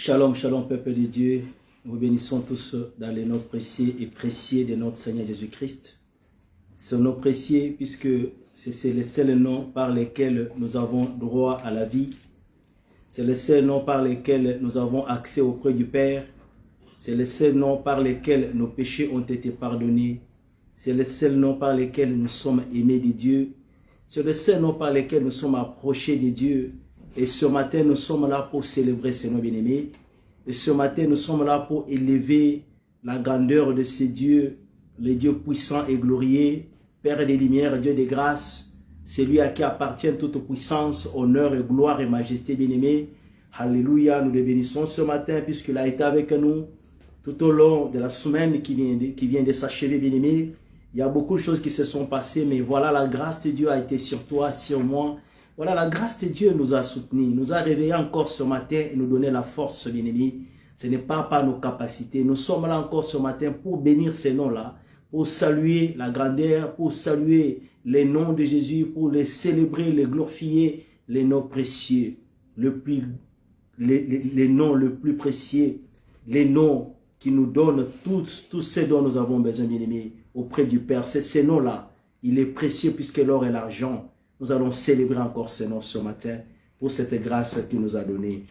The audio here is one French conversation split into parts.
Shalom, shalom, peuple de Dieu. Nous vous bénissons tous dans les noms précieux et précieux de notre Seigneur Jésus-Christ. Ce nom précieux puisque c'est le seul nom par lequel nous avons droit à la vie. C'est le seul nom par lequel nous avons accès auprès du Père. C'est le seul nom par lequel nos péchés ont été pardonnés. C'est le seul nom par lequel nous sommes aimés de Dieu. C'est le seul nom par lequel nous sommes approchés de Dieu. Et ce matin, nous sommes là pour célébrer ce nom bien-aimé. Et ce matin, nous sommes là pour élever la grandeur de ce Dieu, le Dieu puissant et glorieux, Père des lumières, Dieu des grâces, celui à qui appartient toute puissance, honneur et gloire et majesté bien-aimé. Alléluia, nous le bénissons ce matin puisqu'il a été avec nous tout au long de la semaine qui vient de s'achever bien-aimé. Il y a beaucoup de choses qui se sont passées, mais voilà, la grâce de Dieu a été sur toi, sur moi. Voilà, la grâce de Dieu nous a soutenus, nous a réveillés encore ce matin et nous donner la force, bien-aimés. Ce n'est pas par nos capacités. Nous sommes là encore ce matin pour bénir ces noms-là, pour saluer la grandeur, pour saluer les noms de Jésus, pour les célébrer, les glorifier, les noms précieux, les noms les plus précieux, les noms qui nous donnent tous ces dont nous avons besoin, bien-aimés, auprès du Père. C'est ces noms-là. Il est précieux puisque l'or et l'argent. Nous allons célébrer encore ce nom ce matin pour cette grâce qu'il nous a donnée.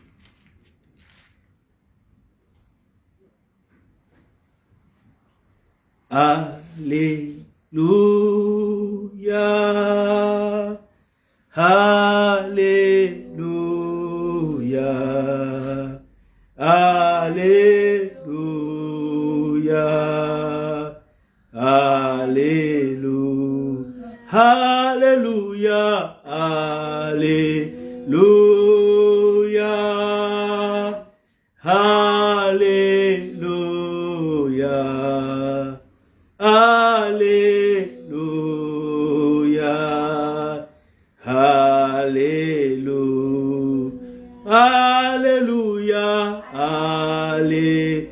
Alléluia, Alléluia, Alléluia, Alléluia. Alléluia, Alléluia, Alléluia, Alléluia, Alléluia, Alléluia, Alléluia.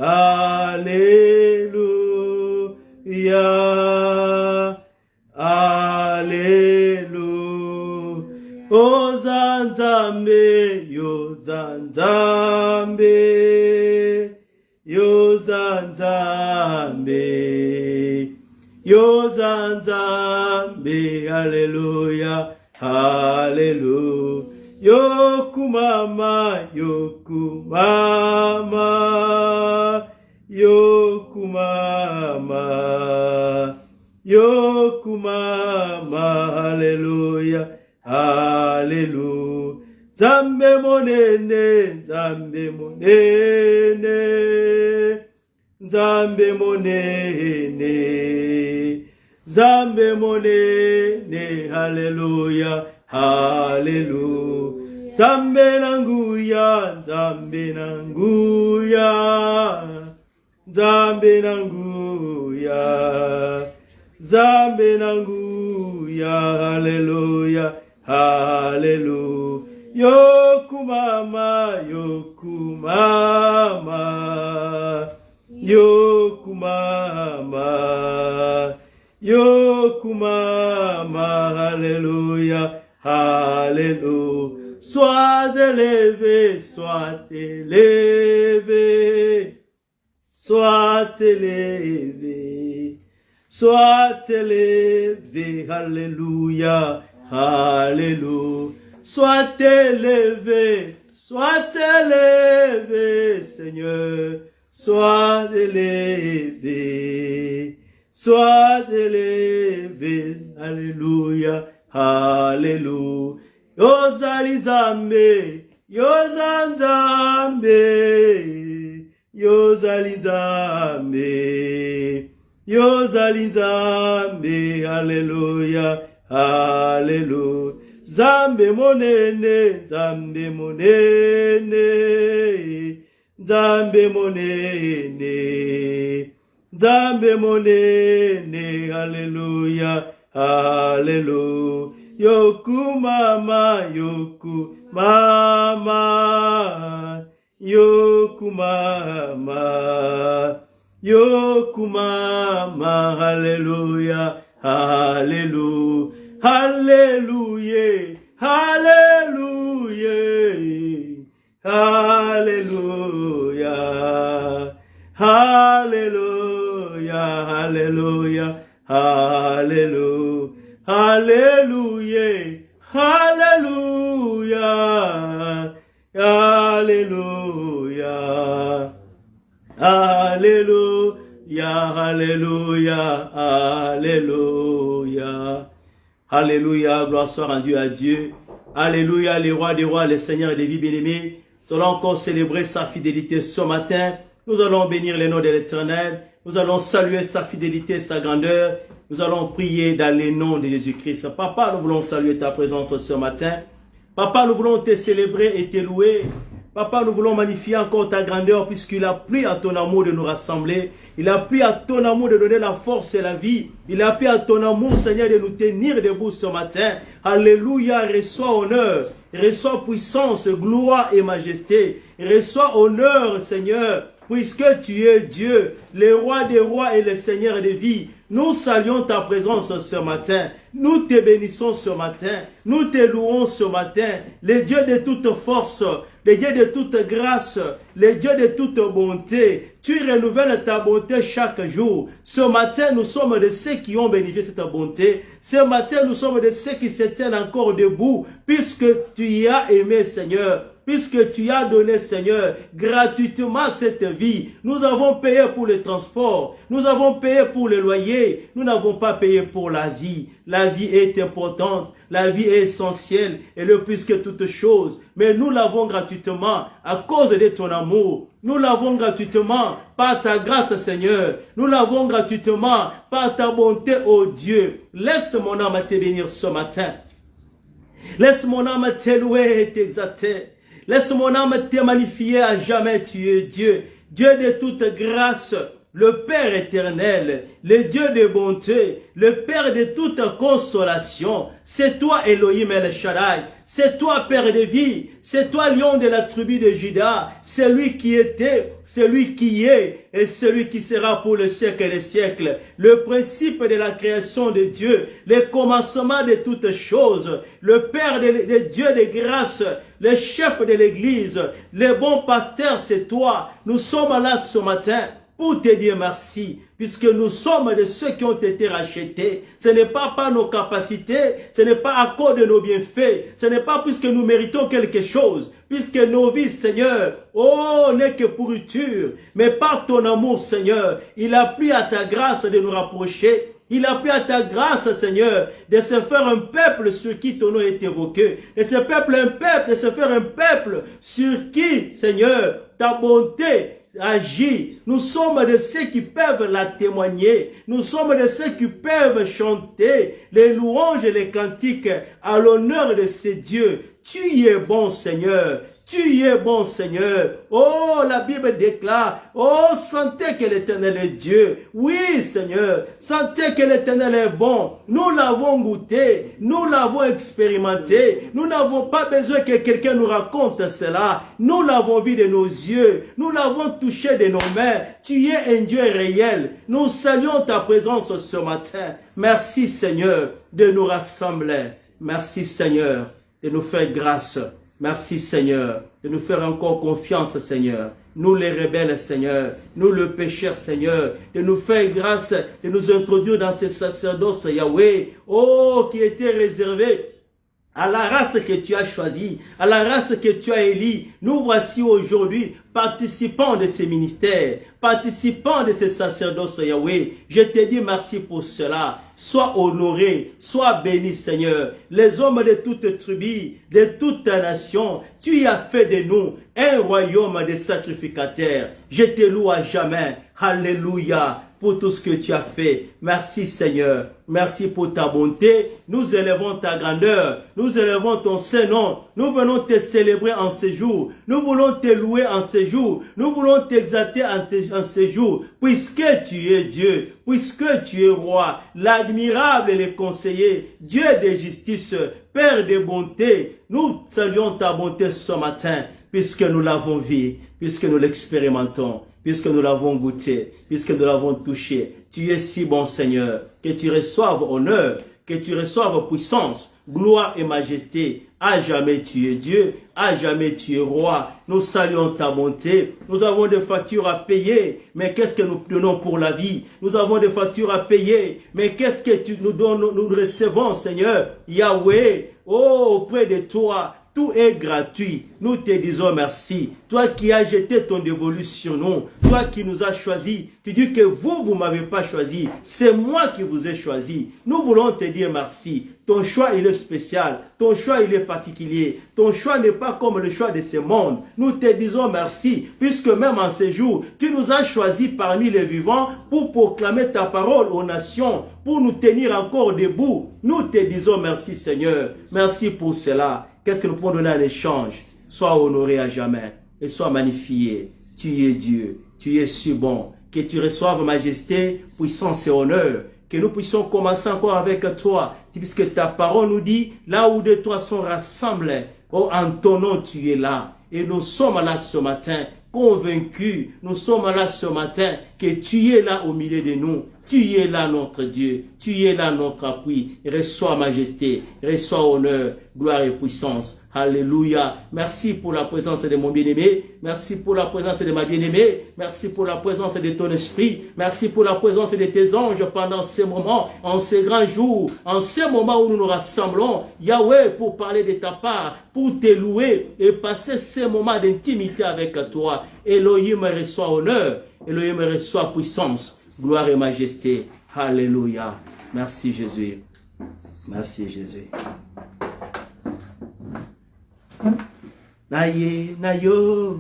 Alléluia, Alléluia, Ozanzambe, Yozanzambe, Yozanzambe, Yozanzambe, Alléluia, Alléluia, Yokumama, Yokumama, Yokumama, Yokumama, Alléluia, Alléluia. Zambe monene, Zambe monene, Zambe monene, Zambe monene, Alléluia, Alléluia. Zambe nanguya, Zambe nanguya, Zambe nanguya, Zambe nanguya, Alléluia, Alléluia. Yokumama, Yokumama, Yokumama, Yokumama, Alléluia, Alléluia. Sois élevé, sois élevé, sois élevé, sois élevé, Alléluia, Alléluia. Sois élevé, Seigneur, sois élevé, Alléluia, Alléluia. Yozali Zambe, Yozanzambe, Yozali Zambe, Yozali Zambe, Alléluia, Alléluia. Zambe monene, Zambe monene, Zambe monene, Zambe monene, Alléluia, Alléluia. Yokumama, Yokumama, Yokumama, Yokumama, Alléluia, Alléluia, Alléluia, Alléluia, Alléluia, Alléluia, Alléluia, Alléluia, Alléluia, Alléluia, Alléluia, Alléluia, Alléluia, Alléluia, Alléluia, gloire soit rendue à Dieu. Alléluia, les rois des rois, les seigneurs des vies bien-aimés. Nous allons encore célébrer sa fidélité ce matin. Nous allons bénir le nom de l'Éternel. Nous allons saluer sa fidélité, sa grandeur. Nous allons prier dans le nom de Jésus-Christ. Papa, nous voulons saluer ta présence ce matin. Papa, nous voulons te célébrer et te louer. Papa, nous voulons magnifier encore ta grandeur puisqu'il a pris à ton amour de nous rassembler. Il a pris à ton amour de donner la force et la vie. Il a pris à ton amour, Seigneur, de nous tenir debout ce matin. Alléluia, reçois honneur, reçois puissance, gloire et majesté. Reçois honneur, Seigneur, puisque tu es Dieu, le roi des rois et le Seigneur des vies. Nous saluons ta présence ce matin. Nous te bénissons ce matin. Nous te louons ce matin. Le Dieu de toute force, le Dieu de toute grâce, le Dieu de toute bonté. Tu renouvelles ta bonté chaque jour. Ce matin, nous sommes de ceux qui ont bénéficié de cette bonté. Ce matin, nous sommes de ceux qui se tiennent encore debout, puisque tu y as aimé, Seigneur. Puisque tu as donné, Seigneur, gratuitement cette vie. Nous avons payé pour le transport. Nous avons payé pour le loyer. Nous n'avons pas payé pour la vie. La vie est importante. La vie est essentielle. Elle est plus que toute chose. Mais nous l'avons gratuitement à cause de ton amour. Nous l'avons gratuitement par ta grâce, Seigneur. Nous l'avons gratuitement par ta bonté, ô Dieu. Laisse mon âme te bénir ce matin. Laisse mon âme te louer et t'exalter. Laisse mon âme te magnifier à jamais, tu es Dieu. Dieu de toute grâce, le Père éternel, le Dieu de bonté, le Père de toute consolation. C'est toi, Elohim El Shaddai. C'est toi, Père de vie. C'est toi, lion de la tribu de Juda. Celui qui était, celui qui est et celui qui sera pour le siècle des siècles. Le principe de la création de Dieu, le commencement de toutes choses, le Père de Dieu de grâce, le chef de l'Église, le bon pasteur, c'est toi. Nous sommes là ce matin pour te dire merci, puisque nous sommes de ceux qui ont été rachetés. Ce n'est pas par nos capacités, ce n'est pas à cause de nos bienfaits, ce n'est pas puisque nous méritons quelque chose, puisque nos vies, Seigneur, oh, n'est que pourriture, mais par ton amour, Seigneur, il a pris à ta grâce de nous rapprocher. Il a pris à ta grâce, Seigneur, de se faire un peuple sur qui ton nom est évoqué. Et ce peuple, de se faire un peuple sur qui, Seigneur, ta bonté agit. Nous sommes de ceux qui peuvent la témoigner. Nous sommes de ceux qui peuvent chanter les louanges et les cantiques à l'honneur de ces dieux. Tu es bon, Seigneur. Tu es bon, Seigneur. Oh, la Bible déclare, oh, sentez que l'Éternel est Dieu. Oui, Seigneur, sentez que l'Éternel est bon. Nous l'avons goûté, nous l'avons expérimenté. Nous n'avons pas besoin que quelqu'un nous raconte cela. Nous l'avons vu de nos yeux, nous l'avons touché de nos mains. Tu es un Dieu réel. Nous saluons ta présence ce matin. Merci, Seigneur, de nous rassembler. Merci, Seigneur, de nous faire grâce. Merci, Seigneur, de nous faire encore confiance, Seigneur. Nous les rebelles, Seigneur, nous le pécheur, Seigneur, de nous faire grâce, de nous introduire dans ce sacerdoce, Yahweh, oh, qui était réservé à la race que tu as choisie, à la race que tu as élue. Nous voici aujourd'hui participants de ces ministères, participants de ces sacerdoces, Yahweh. Je te dis merci pour cela. Sois honoré, sois béni, Seigneur. Les hommes de toute tribu, de toute nation, tu y as fait de nous un royaume de sacrificateurs. Je te loue à jamais. Alléluia. Pour tout ce que tu as fait. Merci, Seigneur. Merci pour ta bonté. Nous élevons ta grandeur. Nous élevons ton Saint-Nom. Nous venons te célébrer en ce jour. Nous voulons te louer en ce jour. Nous voulons t'exalter en ce jour. Puisque tu es Dieu. Puisque tu es roi. L'admirable et le conseiller. Dieu de justice. Père de bonté. Nous saluons ta bonté ce matin. Puisque nous l'avons vu. Puisque nous l'expérimentons. puisque nous l'avons goûté, puisque nous l'avons touché. Tu es si bon, Seigneur, que tu reçoives honneur, que tu reçoives puissance, gloire et majesté. À jamais tu es Dieu, à jamais tu es roi. Nous saluons ta bonté. Nous avons des factures à payer, mais qu'est-ce que nous donnons pour la vie? Nous avons des factures à payer, mais qu'est-ce que tu nous donnes, nous recevons, Seigneur? Yahweh, oh, auprès de toi, tout est gratuit. Nous te disons merci. Toi qui as jeté ton dévolu sur nous, toi qui nous as choisis, tu dis que vous ne m'avez pas choisi. C'est moi qui vous ai choisi. Nous voulons te dire merci. Ton choix, il est spécial. Ton choix, il est particulier. Ton choix n'est pas comme le choix de ce monde. Nous te disons merci, puisque même en ces jours, tu nous as choisis parmi les vivants pour proclamer ta parole aux nations, pour nous tenir encore debout. Nous te disons merci, Seigneur. Merci pour cela. Qu'est-ce que nous pouvons donner en échange? Sois honoré à jamais et sois magnifié. Tu es Dieu, tu es si bon. Que tu reçoives majesté, puissance et honneur. Que nous puissions commencer encore avec toi, puisque ta parole nous dit, là où deux toi sont rassemblés, oh, en ton nom tu es là. Et nous sommes là ce matin, convaincus, nous sommes là ce matin, que tu es là au milieu de nous. Tu es là notre Dieu, tu es là notre appui. Reçois majesté, reçois honneur, gloire et puissance. Alléluia. Merci pour la présence de mon bien-aimé. Merci pour la présence de ma bien-aimée. Merci pour la présence de ton esprit. Merci pour la présence de tes anges pendant ces moments, en ces grands jours, en ces moments où nous nous rassemblons. Yahweh, pour parler de ta part, pour te louer et passer ces moments d'intimité avec toi. Elohim reçoit honneur. Elohim reçoit puissance. Gloire et majesté. Alléluia. Merci Jésus. Merci Jésus. Naye nayo.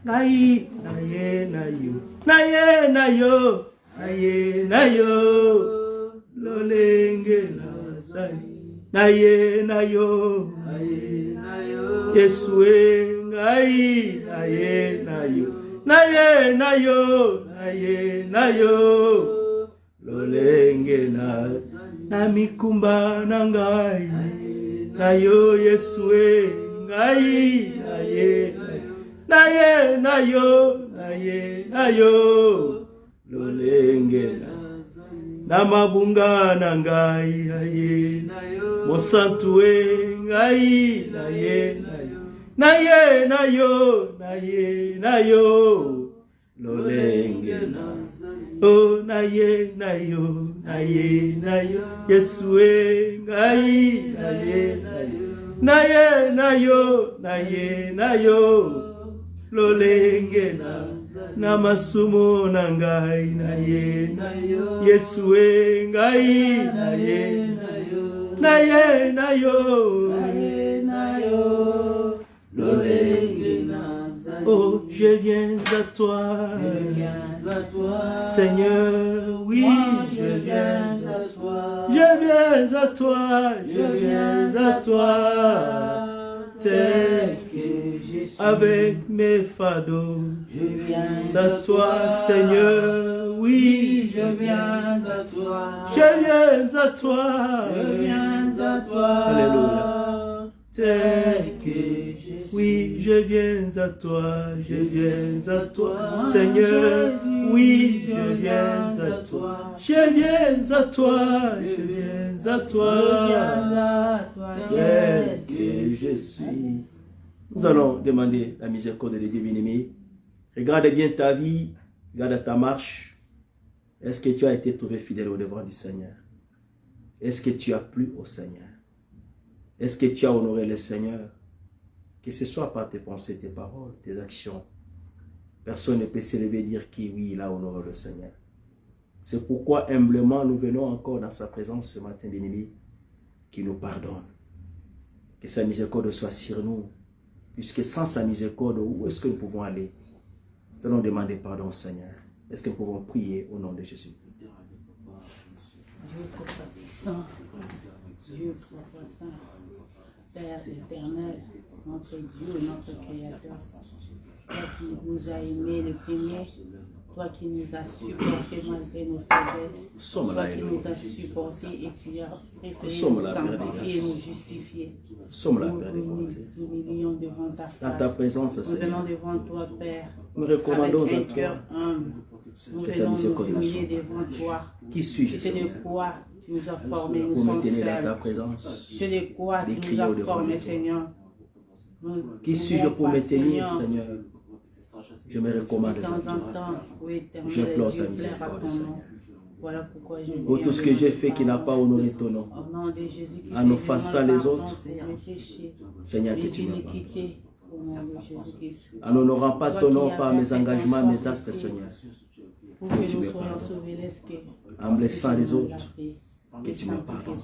Naye naye nayo. Naye nayo. Naye nayo. Lolenge nazali. Naye nayo. Naye nayo. Yesue ngai. Naye nayo. Naye nayo. Naye nayo. Lolenge na mikumba na ngai. Nayo Yesue ngai. Naye naye nayo. Naye nayo. Lolenge na mabunga na ngai. Naye mosantue ngai. Naye nayo. Naye nayo. Naye nayo. Lolenge oh naye nayo. Naye nayo. Yesue ngai. Naye nayo. Naye nayo. Naye nayo. Lolenge na masumo na ngai. Naye nayo. Yesue ngai. Naye nayo. Naye nayo. Naye nayo. Lolenge. Oh, je viens à toi. Je viens à toi. Seigneur, oui, je viens à toi. Je viens à toi. Je viens à toi. Tel que je suis. Avec mes fardeaux. Je viens à toi, Seigneur, oui, je viens à toi. Je viens à toi. Je viens à toi. Alléluia. Tel que je suis. Oui, je viens à toi, je viens à toi, Seigneur, oui, je viens à toi, je viens à toi, je viens à toi, tel que je suis. Nous allons demander la miséricorde de Dieu bien-aimé. Regarde bien ta vie, regarde ta marche. Est-ce que tu as été trouvé fidèle au devant du Seigneur? Est-ce que tu as plu au Seigneur? Est-ce que tu as honoré le Seigneur? Que ce soit par tes pensées, tes paroles, tes actions. Personne ne peut s'élever et dire qui, oui, il a honoré le Seigneur. C'est pourquoi humblement nous venons encore dans sa présence ce matin, bien-aimé, qui nous pardonne. Que sa miséricorde soit sur nous. Puisque sans sa miséricorde, où est-ce que nous pouvons aller? Nous allons demander pardon au Seigneur. Est-ce que nous pouvons prier au nom de Jésus? Dieu compatissant, Dieu compatissant, Père éternel, notre Dieu, notre Créateur, toi qui nous as aimés le premier, toi qui nous as supportés malgré nos faiblesses. Nous sommes Toi là, qui Elohim. nous as supportés et tu as préféré sommes nous là, Père des sanctifier et grâces. nous justifier. Nous sommes là, Nous Père des bontés. nous humilions devant ta Dans face. ta présence, Nous Seigneur. venons devant toi, Père. Nous recommandons Avec à un toi. cœur humble. Nous Que ta venons nous miséricorde nous humilier soit. devant toi. Qui suis-je, Tu sais de Seigneur, quoi tu nous as formés, nous pour me sommes tenir dans ta faibles. présence? Tu sais de quoi tu nous D'écrire as au-devant formés, de toi. Seigneur. Nous Qui ne suis-je pouvons pour pas, me tenir, Seigneur, Seigneur? Je me recommande de à temps en toi. temps, oui, éternel, J'implore Dieu, ta plaire à miséricorde, ton nom. Seigneur. Voilà pourquoi je Pour viens tout ce que devant j'ai ta fait qui n'a pas honoré ton nom. Au nom de Jésus-Christ, En je offensant demande les pardon autres. pour mes péchés, Seigneur, que mes tu me pardonnes. iniquités, au nom de Jésus-Christ. En n'honorant pas Toi ton qui nom as par mes versé ton engagements, sang mes actes, précieux, Seigneur. pour que que tu nous me soyons pardonnes. sauvés, laisse que En blessant les autres, que que tu me pardonnes.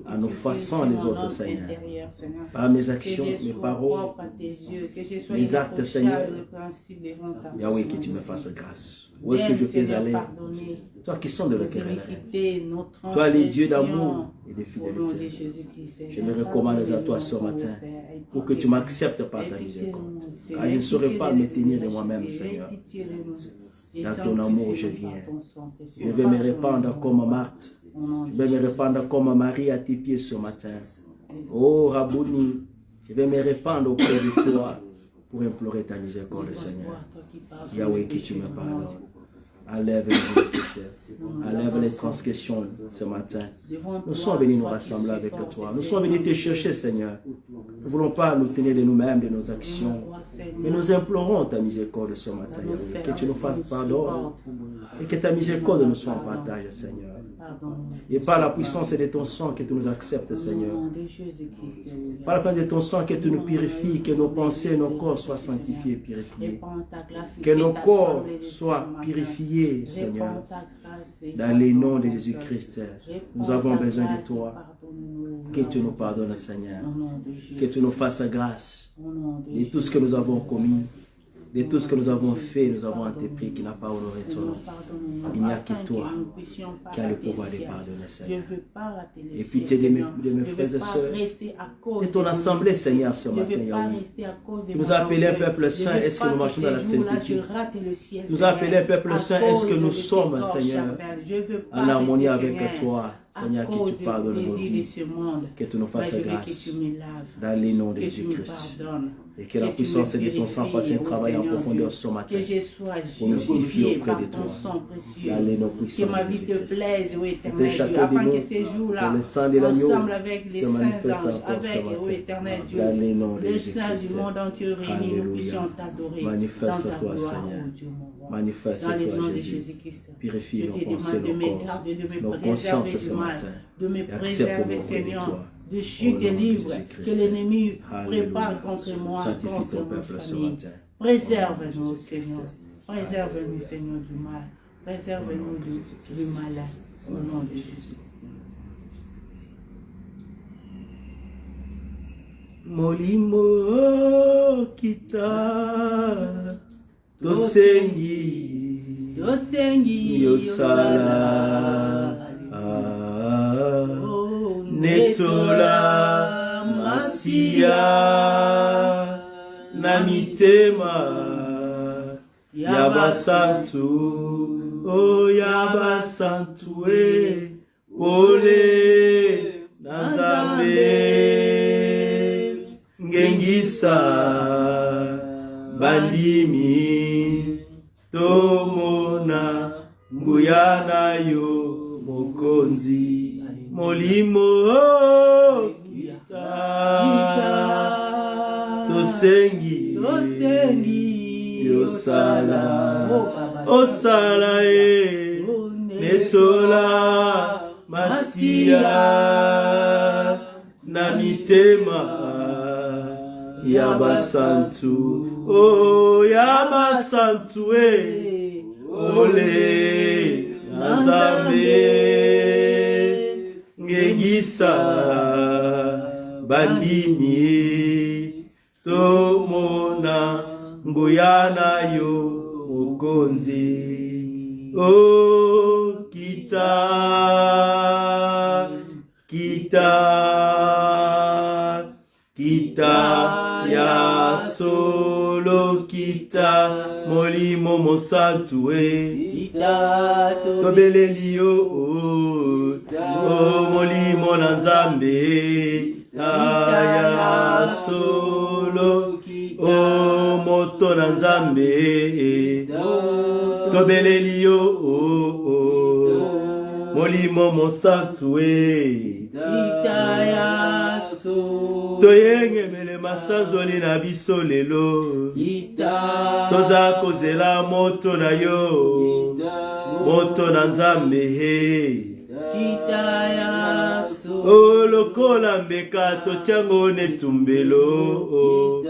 En En offensant les autres, Seigneur. Seigneur. Par mes Que actions, je mes sois paroles, propre à tes yeux, que je sois mes actes, irréprochable Seigneur. et répréhensible devant ta Yahweh, que personne, tu me Seigneur. fasses grâce. Où est-ce que Viens, je peux Seigneur, aller? pardonner Toi qui sondes le nos cœur et la reine. iniquités, nos Toi, les dieux transgressions, d'amour et de au nom de fidélité. Jésus-Christ, Je Seigneur. me recommande à Pardonne-nous, toi ce matin Père, aie pour que pitié tu de nous. m'acceptes par ta Aie pitié de miséricorde. nous, Seigneur. Car je ne Aie saurais pitié pas de me nous, tenir de Seigneur. moi-même, Aie Seigneur. pitié de nous. Et Dans ton amour, je sanctifie-nous viens. par ton sang précieux. Je vais me répandre comme Marthe. Au nom Je de vais me Jésus. répandre comme Marie à tes pieds ce matin. Oh Rabouni, je vais me répandre auprès de toi pour implorer ta miséricorde, Seigneur. Yahweh, que tu me pardonnes. Enlève les iniquités, enlève les transgressions ce matin. Nous sommes venus nous rassembler avec toi. Nous sommes venus te chercher, Seigneur. Nous ne voulons pas nous tenir de nous-mêmes, de nos actions. Mais nous implorons ta miséricorde ce matin, Yahweh. Que tu nous fasses pardon et que ta miséricorde nous soit en partage, Seigneur. Et par la puissance de ton sang, que tu nous acceptes, Seigneur. Par la fin de ton sang, que tu nous purifies, que nos pensées, nos corps soient sanctifiés et purifiés. Que nos corps soient purifiés, Seigneur. Dans les noms de Jésus-Christ, nous avons besoin de toi. Que tu nous pardonnes, Seigneur. Que tu nous fasses grâce de tout ce que nous avons commis. De tout ce que nous avons fait, nous avons entrepris qui n'a pas honoré ton nom. Il n'y a que toi qui as le pouvoir de pardonner, Seigneur. Et pitié de mes frères et sœurs, de ton assemblée, Seigneur, ce matin, Yahweh. Tu nous as appelés un peuple saint, est-ce que nous marchons dans la sainteté? Tu nous as appelés un peuple saint, est-ce que nous sommes, Seigneur, en harmonie avec toi? Seigneur, que tu pardonnes nos vies, que tu nous fasses grâce dans les noms de Jésus-Christ. Et que la puissance de ton sang fasse un travail en profondeur ce matin pour nous justifier auprès de toi. Dans les noms puissants Que ma vie te plaise, oui, éternel Dieu, chacun de afin nous, que ces jours-là, que le sang de l'agneau ensemble avec les se saints manifeste anges, encore ce avec, matin. oui, éternel Dieu, Dans les noms de le Saint Jésus-Christ. du monde entier réuni, nous Alléluia. puissions t'adorer Manifeste-toi, dans ta gloire, Seigneur. oh Dieu, mon roi. Manifeste-toi, Dans le nom de Jésus. Jésus-Christ. Purifie Je nos te pensées, demande de nos me corps, garder, de me nos préserver consciences du ce mal, matin. de me Et accepte-nous préserver, auprès de Seigneur, toi. de Au chutes nom de libres Jésus-Christ. que l'ennemi Alléluia. prépare contre moi, Sanctifie contre ton ma peuple ce famille. matin. Préserve-nous, Seigneur. Préserve-nous, Seigneur, du mal. Préserve-nous du mal. Au nom de Jésus. Molimo kita tosengi yosala netola masia na mitema ya basantu o ya basantu pole na Nzambe ngengisa bandimi tomona nguya na yo mokonzi molimo kita tosengi osala netola masia na mitema ya basantu oh ya basantu ole na Nzambe ngengisa bandimi tomona nguya na yo mokonzi oh kita ya solo kita molimo Monsantue, Tobeleli yo, Molimo na Nzambe, Aya solo, Moto na Nzambe, Tobeleli yo, Molimo Monsantue, Toyenge mele masazoli na biso lelo, Toza kozela moto na yo, Moto na Nzambe, O lokola mbeka totiango netumbelo,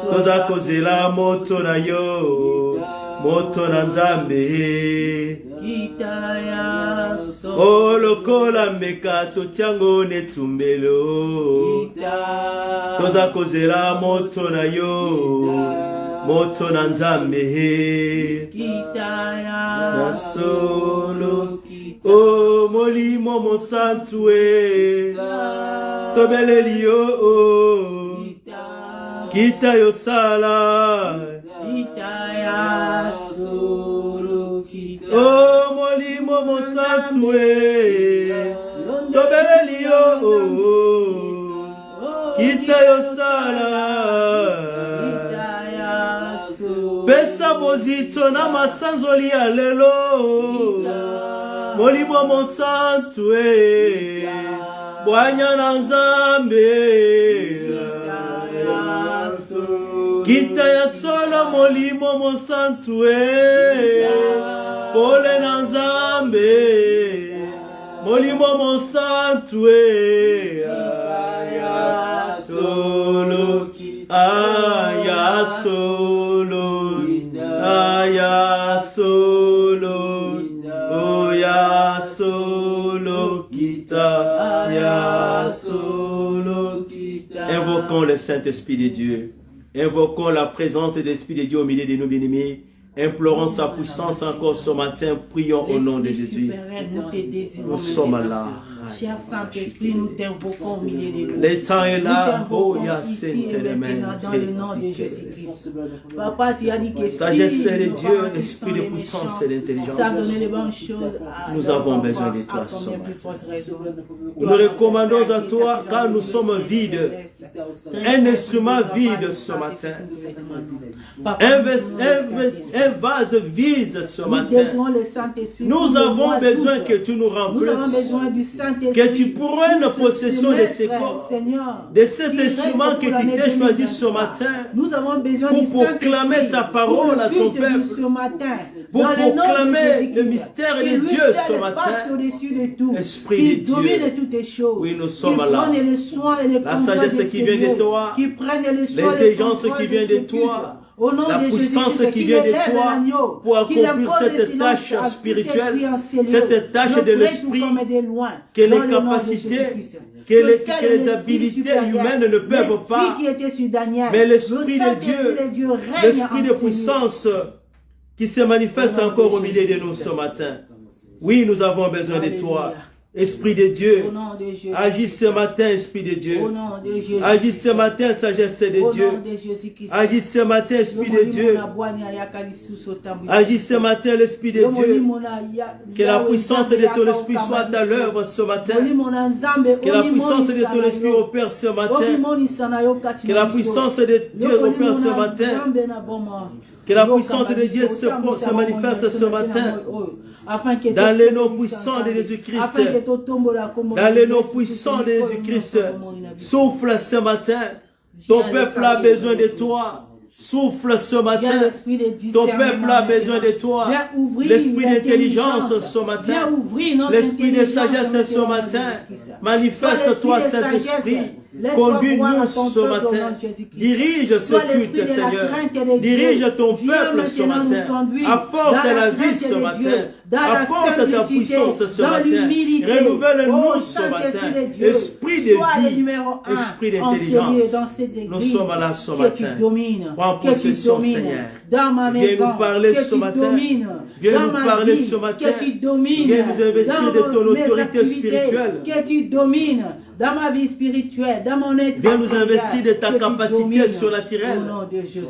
Toza kozela moto na yo, Moto na Nzambe, O lokola mbeka totiango netumbelo, Toza kozela moto na yo, Moto na Nzambe, na solo, O Molimo Monsantue, Tobeleli yo, Kita yo sala, O Molimo Monsantue, Tobeleli yo, Kita yo sala, Pesa bozito na masanzoli ya lelo, Molimo Monsantue, Bwanya na Nzambe, Kita ya solo Molimo Monsantue, Pole na Nzambe, Molimo Monsantue, Aya solo, Aya solo, Aya solo, Oya solo, Kita, Ya solo, Kita. Invoquons le Saint-Esprit de Dieu. Invoquons la présence de l'Esprit de Dieu au milieu de nos bien-aimés. Implorons sa puissance encore ce matin. Prions au nom de Jésus. Nous sommes là. Cher Saint-Esprit, nous t'invoquons au milieu de nous. Le temps est là. Oh, ya dans le nom de Jésus-Christ. Papa, tu as dit que sagesse de Dieu, esprit de puissance et d'intelligence. Nous avons besoin de toi ce matin. Nous nous recommandons à toi car nous sommes vides. Un instrument vide ce matin. Un vase vide ce matin. Nous avons besoin que tu nous remplisses. Que tu prennes possession de ces corps, de cet instrument que tu t'es choisi ce matin pour proclamer ta parole à ton peuple, pour proclamer le mystère de Dieu ce matin. Esprit de Dieu, oui, nous sommes là. La sagesse qui vient de toi, l'intelligence qui vient de toi, la puissance qui vient de toi pour accomplir cette tâche spirituelle, cette tâche de l'esprit, que les capacités, que les habilités humaines ne peuvent pas, mais l'esprit de Dieu, l'esprit de puissance qui se manifeste encore au milieu de nous ce matin. Oui, nous avons besoin de toi. Esprit de Dieu, agis ce matin, Esprit de Dieu. Agis ce matin, sagesse de Dieu. Agis ce matin, Esprit de Dieu. Agis ce matin, l'Esprit de Dieu. Que la puissance de ton Esprit soit à l'œuvre ce matin. Que la puissance de ton Esprit opère ce matin. Que la puissance de Dieu opère ce matin. Que la puissance de Dieu se manifeste ce matin. Dans les noms puissants de Jésus-Christ, dans les noms puissants de Jésus-Christ, souffle ce matin. Ton peuple a besoin de toi. Souffle ce matin. Ton peuple a besoin de toi. L'esprit d'intelligence ce matin. L'esprit de sagesse ce matin. Manifeste-toi, Saint-Esprit. Conduis-nous ce matin. Dirige ce culte, Seigneur. Dirige ton peuple ce matin. Apporte la vie ce matin. Apporte ta puissance ce matin. Renouvelle-nous ce matin. Esprit de vie, esprit d'intelligence. Nous sommes là ce matin. Prends possession, Seigneur. Viens nous parler ce matin. Viens nous parler ce matin. Viens nous investir de ton autorité spirituelle. Que tu domines dans ma vie spirituelle, dans mon état. Viens nous investir de ta capacité surnaturelle.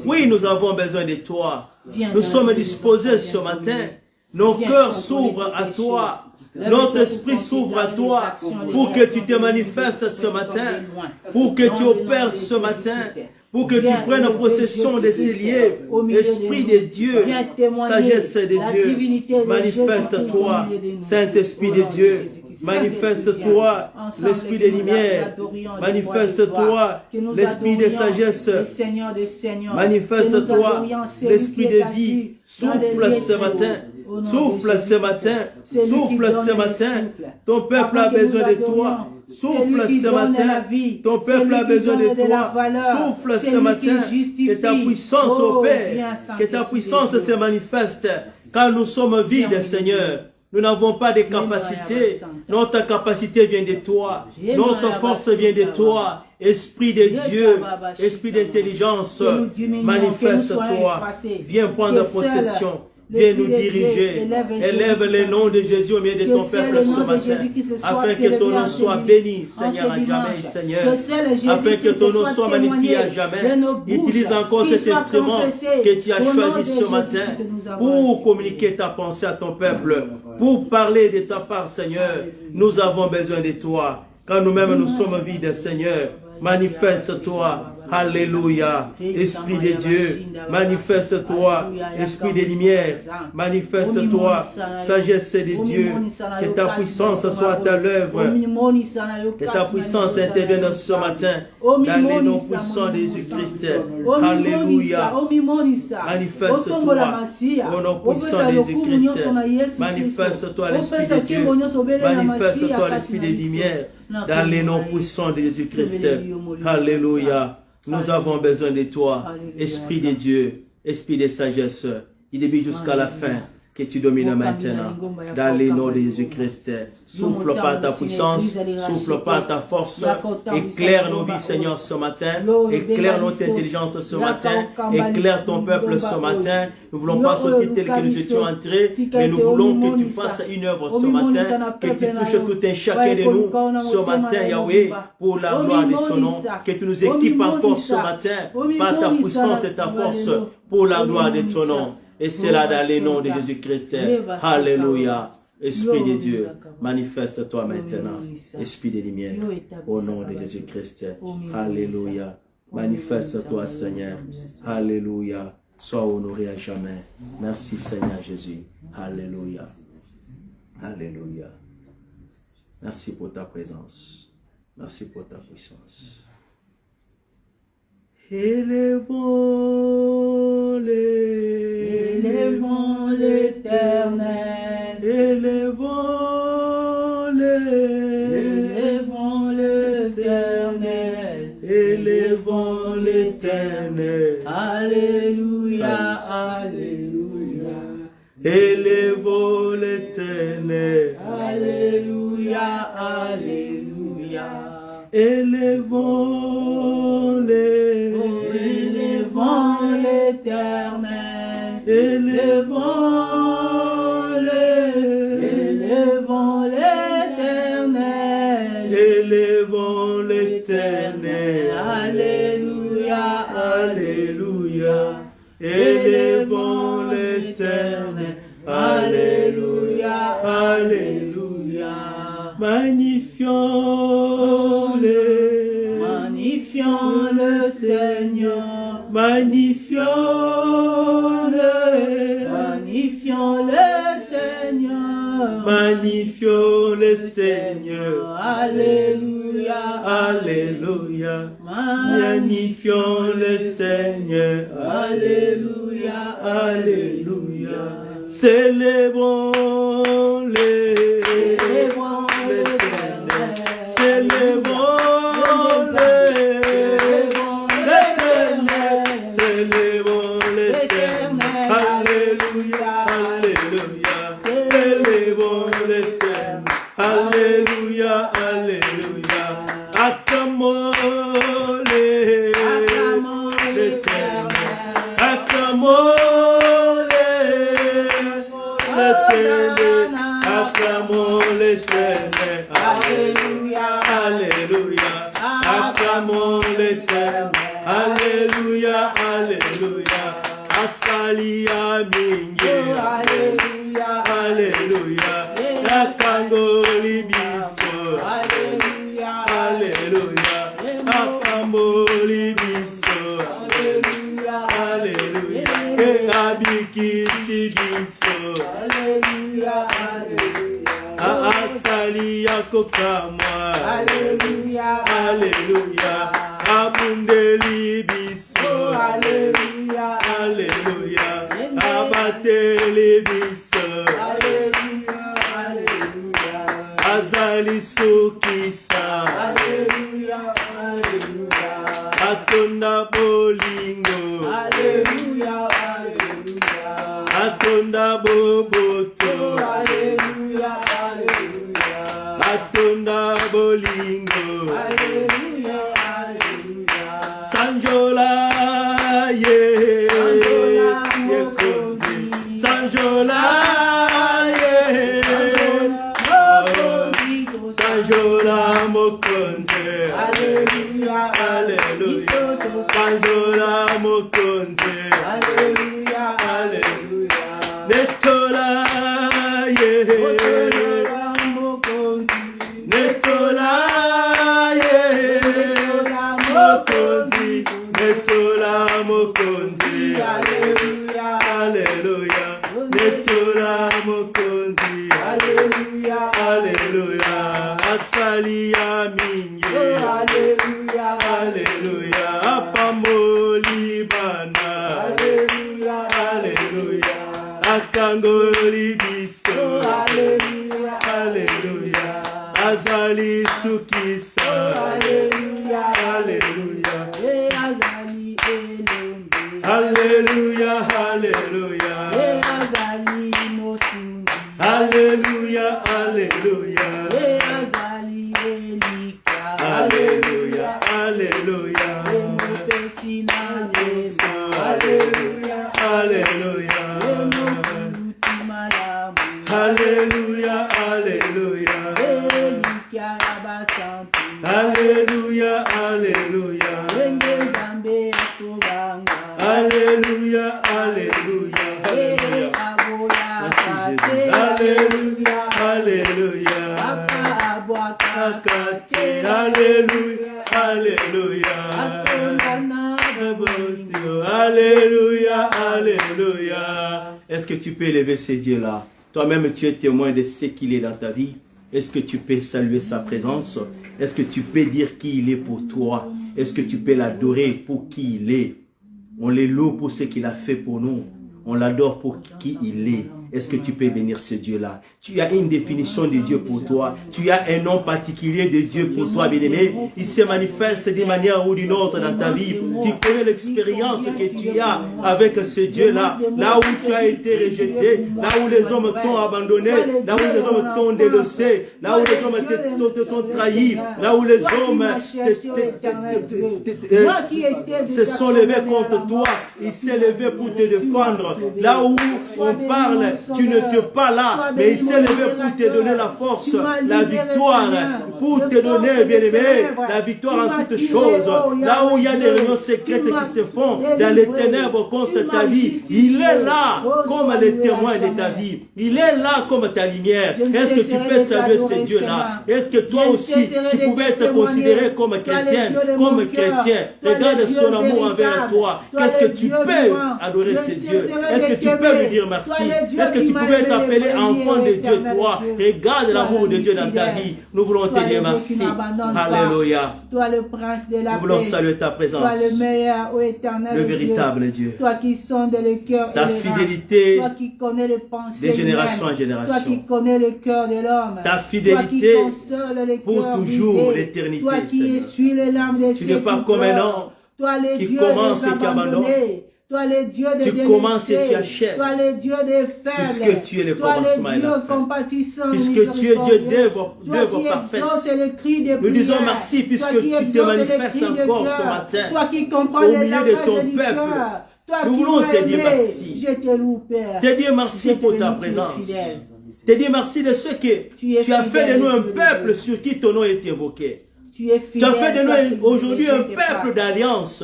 Oui, nous avons besoin de toi. Nous sommes disposés ce matin. Nos cœurs s'ouvrent à toi. Notre esprit s'ouvre à toi pour que tu te manifestes ce matin, pour que tu opères ce matin, pour que tu prennes possession de ces lieux. Esprit de Dieu, sagesse de Dieu, manifeste-toi, Saint-Esprit de Dieu. Manifeste-toi, l'esprit de lumière. Manifeste-toi, l'esprit de sagesse. Manifeste-toi, l'esprit de vie. Souffle ce matin. Souffle ce matin. Souffle ce matin. Ton peuple a besoin de toi. Souffle ce matin. Ton peuple a besoin de toi. Souffle ce matin. Que ta puissance opère. Que ta puissance se manifeste. Car nous sommes vides, Seigneur. Nous n'avons pas de capacité. Notre capacité vient de toi. Notre force vient de toi. Esprit de Dieu, esprit d'intelligence, manifeste-toi. Viens prendre possession. Viens nous diriger. Élève le nom de Jésus au milieu de ton peuple ce matin. Afin que ton nom soit béni, Seigneur, à jamais, Seigneur. Afin que ton nom soit magnifié à jamais. Utilise encore cet instrument que tu as choisi ce matin pour communiquer ta pensée à ton peuple, pour parler de ta part, Seigneur. Nous avons besoin de toi. Quand nous-mêmes nous sommes vides, Seigneur, manifeste-toi. Alléluia. Esprit de Dieu, manifeste-toi. Esprit de lumière, manifeste-toi. Sagesse de Dieu, que ta puissance soit à l'œuvre. Que ta puissance intervienne ce matin dans les noms puissants de Jésus-Christ. Alléluia. Manifeste-toi au nom puissant de Jésus-Christ. Manifeste-toi l'Esprit de Dieu. Manifeste-toi l'Esprit de lumière dans les noms puissants de Jésus-Christ. Alléluia. Nous avons besoin de toi, Esprit de Dieu, Esprit de sagesse, il débute jusqu'à la fin, que tu domines maintenant, dans les noms de Jésus-Christ. Souffle par ta puissance, souffle par ta force, éclaire nos vies, Seigneur, ce matin, éclaire notre intelligence ce matin, éclaire ton peuple ce matin. Nous ne voulons pas sortir tel que nous étions entrés, mais nous voulons que tu fasses une œuvre ce matin, que tu touches tout un chacun de nous ce matin, Yahweh, pour la gloire de ton nom, que tu nous équipes encore ce matin par ta puissance et ta force, pour la gloire de ton nom. Et c'est là dans les noms de Jésus-Christ. Alléluia. Esprit de Dieu, manifeste-toi maintenant. Esprit de lumière, au nom de Jésus-Christ. Alléluia. Manifeste-toi, Seigneur. Alléluia. Sois honoré à jamais. Merci, Seigneur Jésus. Alléluia. Alléluia. Merci pour ta présence. Merci pour ta puissance. Élevons l'Éternel, élevons l'Éternel, élevons l'Éternel, alléluia, alléluia, élevons l'Éternel, alléluia, alléluia, élevons l'Éternel, élevons l'Éternel, élevons l'Éternel, alléluia, alléluia, élevons l'Éternel, alléluia, alléluia, magnifions-le, magnifions le Seigneur, magnifions-le, magnifions le Seigneur, magnifions le Seigneur, alléluia, alléluia, magnifions le Seigneur, alléluia, alléluia, célébrons-le, célébrons-le, célébrons l'Éternel, alléluia, alléluia, célébrons l'Éternel, alléluia, alléluia, acclamons l'Éternel, acclamons l'Éternel, acclamons l'Éternel, alléluia, Alléluia. Acclamons l'Éternel. Alléluia, Alléluia. Asalia mingi. Alléluia. Alléluia. Akango libiso. Alléluia. Alléluia. Akambo libiso. Alléluia. Alléluia. Abiki sibiso. Alléluia. Alléluia. Asalia kokamwa. Alléluia. Alléluia. Abunde libiso. Alléluia. Alléluia. Abate libiso. Alléluia. Alléluia. Azali sukisa. Alléluia. Alléluia. Atonda bolingo. Alléluia. Alléluia. Atonda boboto. Alléluia. Alléluia. Atonda bolingo. Alléluia. Alléluia. Sanjola ye. Yekozi. Sanjola ye. Sanjola mokonze. Alléluia. Alléluia. Sanjola mokonze. Alléluia. Alléluia. Netola ye. Netola ye. Mokonzi. Netola mokonzi. Alléluia. Alléluia. Netola mokonzi. Alléluia. Alléluia. Asalia mingi. Alléluia. Alléluia. Apamoli bana. Alléluia. Alléluia. Akangoli biso. Alléluia. Alléluia. Azali sukisa. Alléluia. Alléluia. Et Azali Elombe. Alléluia. Alléluia. Et Azali Mosundi. Alléluia. Alléluia. Et Azali Elika. Alléluia. Alléluia. Et Mopesina Nyeso. Alléluia. Alléluia. Et Mofuti Malamu. Alléluia. Alléluia. Et Lika Abasanti. Alléluia. Alléluia. Wende Zambe Atobanga. Alléluia. Alléluia. Et Alléluia. Abola Merci Kate. Jésus. Alléluia. Alléluia. Papa Aboaka Akate. Alléluia. Alléluia. Atondana Bolingo. Alléluia. Alléluia. Est-ce que tu peux élever ces dieux-là? Toi-même, tu es témoin de ce qu'il est dans ta vie. Est-ce que tu peux saluer sa présence? Est-ce que tu peux dire qui il est pour toi? Est-ce que tu peux l'adorer pour qui il est? On les loue pour ce qu'il a fait pour nous. On l'adore pour qui il est. Est-ce que tu peux bénir ce Dieu-là? Tu as une définition de Dieu pour toi. Tu as un nom particulier de Dieu pour toi, bien-aimé. Il se manifeste d'une manière ou d'une autre dans ta vie. Tu connais l'expérience que tu as avec ce Dieu-là. Là où tu as été rejeté, là où les hommes t'ont abandonné, là où les hommes t'ont délaissé, là où les hommes t'ont trahi, là où les hommes se sont levés contre toi. Il s'est levé pour te défendre. Là où on parle, tu n'étais pas là, mais il s'est levé pour te donner la force, la victoire, pour te donner, bien-aimé, la victoire en toutes choses. Là où il y a des réunions secrètes qui se font dans les ténèbres contre ta vie, il est là comme le témoin de ta vie. Il est là comme ta lumière. Est-ce que tu peux saluer ce Dieu-là? Est-ce que toi aussi, tu pouvais te considérer comme chrétien, comme chrétien? Regarde son amour envers toi. Qu'est-ce que tu peux adorer ce Dieu? Est-ce que tu peux lui dire merci? Est-ce que tu pouvais t'appeler enfant de Dieu, toi? Regarde l'amour de Dieu dans ta vie. Nous voulons te dire merci. Alléluia. Toi le prince de la Nous voulons paix. saluer ta présence. Toi le meilleur, ô éternel Le Dieu. véritable Dieu. Toi qui sondes le cœur Ta et les reins. fidélité Toi qui connais les pensées de génération humaines. en génération. Toi qui connais le cœur de l'homme. Ta fidélité toi qui consoles les pour cœurs toujours, brisés. l'éternité, Toi qui Seigneur. essuies les larmes des Tu n'es pas comme un homme Toi les qui dieux commence des et qui abandonne. abandonnés. Toi les dieux des Tu délaissés. commences et tu achèves. Toi les dieux des faibles. Puisque tu es le toi commencement et les dieux la fin. compatissants. Puisque tu es Dieu miséricordieux. d'œuvre Toi qui parfaite. exauces le cri des Nous disons prières. merci puisque Toi qui tu te exauces le manifestes cri des encore cœurs. ce matin. Toi qui comprends Au les milieu de langages ton du peuple. cœur. Toi Nous qui voulons m'as te dire aimé. merci. Je te loue, Père. Te dire merci Je te pour ta bénis, tu es présence. fidèle. Te dire merci de ce que Tu es tu as fait fidèle, de nous un Dieu de peuple Dieu. sur qui ton nom est évoqué. Tu es fidèle. Tu as fait de nous aujourd'hui un peuple d'alliance,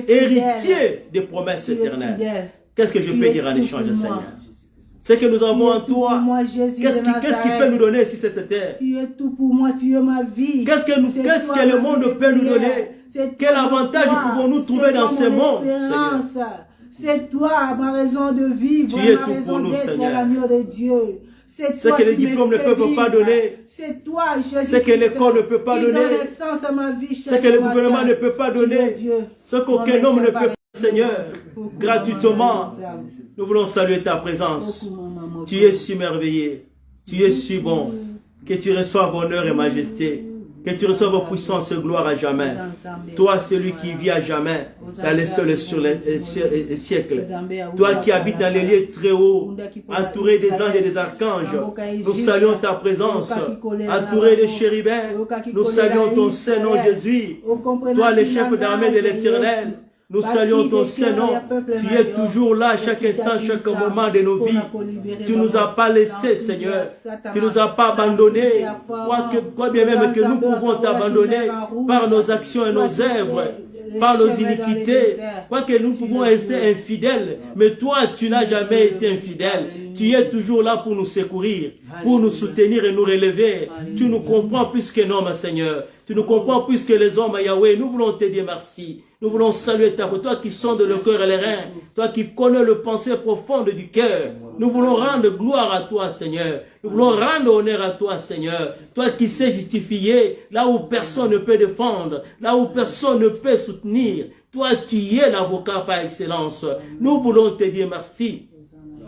héritier des promesses éternelles. Qu'est-ce que je peux dire en échange, Seigneur? Ce que nous avons en toi, qu'est-ce qui peut nous donner si cette terre? Tu es tout pour moi, tu es ma vie. Qu'est-ce que le monde peut nous donner? Quel avantage pouvons-nous trouver dans ce monde, Seigneur? C'est toi ma raison de vivre, tu es tout pour nous, Seigneur. L'agneau de Dieu. Ce que les diplômes ne peuvent pas donner. C'est toi, Jésus. Ce que l'école ne peut pas donner. Ce que le gouvernement ne peut pas donner. Ce qu'aucun homme ne peut pas, Seigneur. Gratuitement, nous voulons saluer ta présence. Tu es si merveilleux. Tu es si bon. Que tu reçoives honneur et majesté. Que tu reçoives puissance et gloire à jamais. Toi, celui qui vit à jamais, dans les sols sur les siècles. Toi qui habites dans les lieux très hauts, entouré des anges et des archanges. Nous saluons ta présence. Entouré des chérubins, nous saluons ton Saint-Nom Jésus. Toi, le chef d'armée de l'Éternel. Nous saluons ton Saint-Nom. Tu es toujours là, chaque instant, chaque moment de nos vies. Tu ne nous as pas laissés, Seigneur. Tu ne nous as pas abandonnés. Quoi bien même que nous pouvons t'abandonner par nos actions et nos œuvres, par nos iniquités. Quoi que nous pouvons rester infidèles. Mais toi, tu n'as jamais été infidèle. Tu es toujours là pour nous secourir, pour nous soutenir et nous relever. Tu nous comprends plus que nous, ma Seigneur. Tu nous comprends plus que les hommes, Yahweh. Nous voulons te dire merci. Nous voulons saluer ta voix. Toi qui sondes le cœur et les reins. Toi qui connais le pensée profonde du cœur. Nous voulons rendre gloire à toi, Seigneur. Nous voulons rendre honneur à toi, Seigneur. Toi qui sais justifier là où personne ne peut défendre, là où personne ne peut soutenir. Toi, tu es l'avocat par excellence. Nous voulons te dire merci.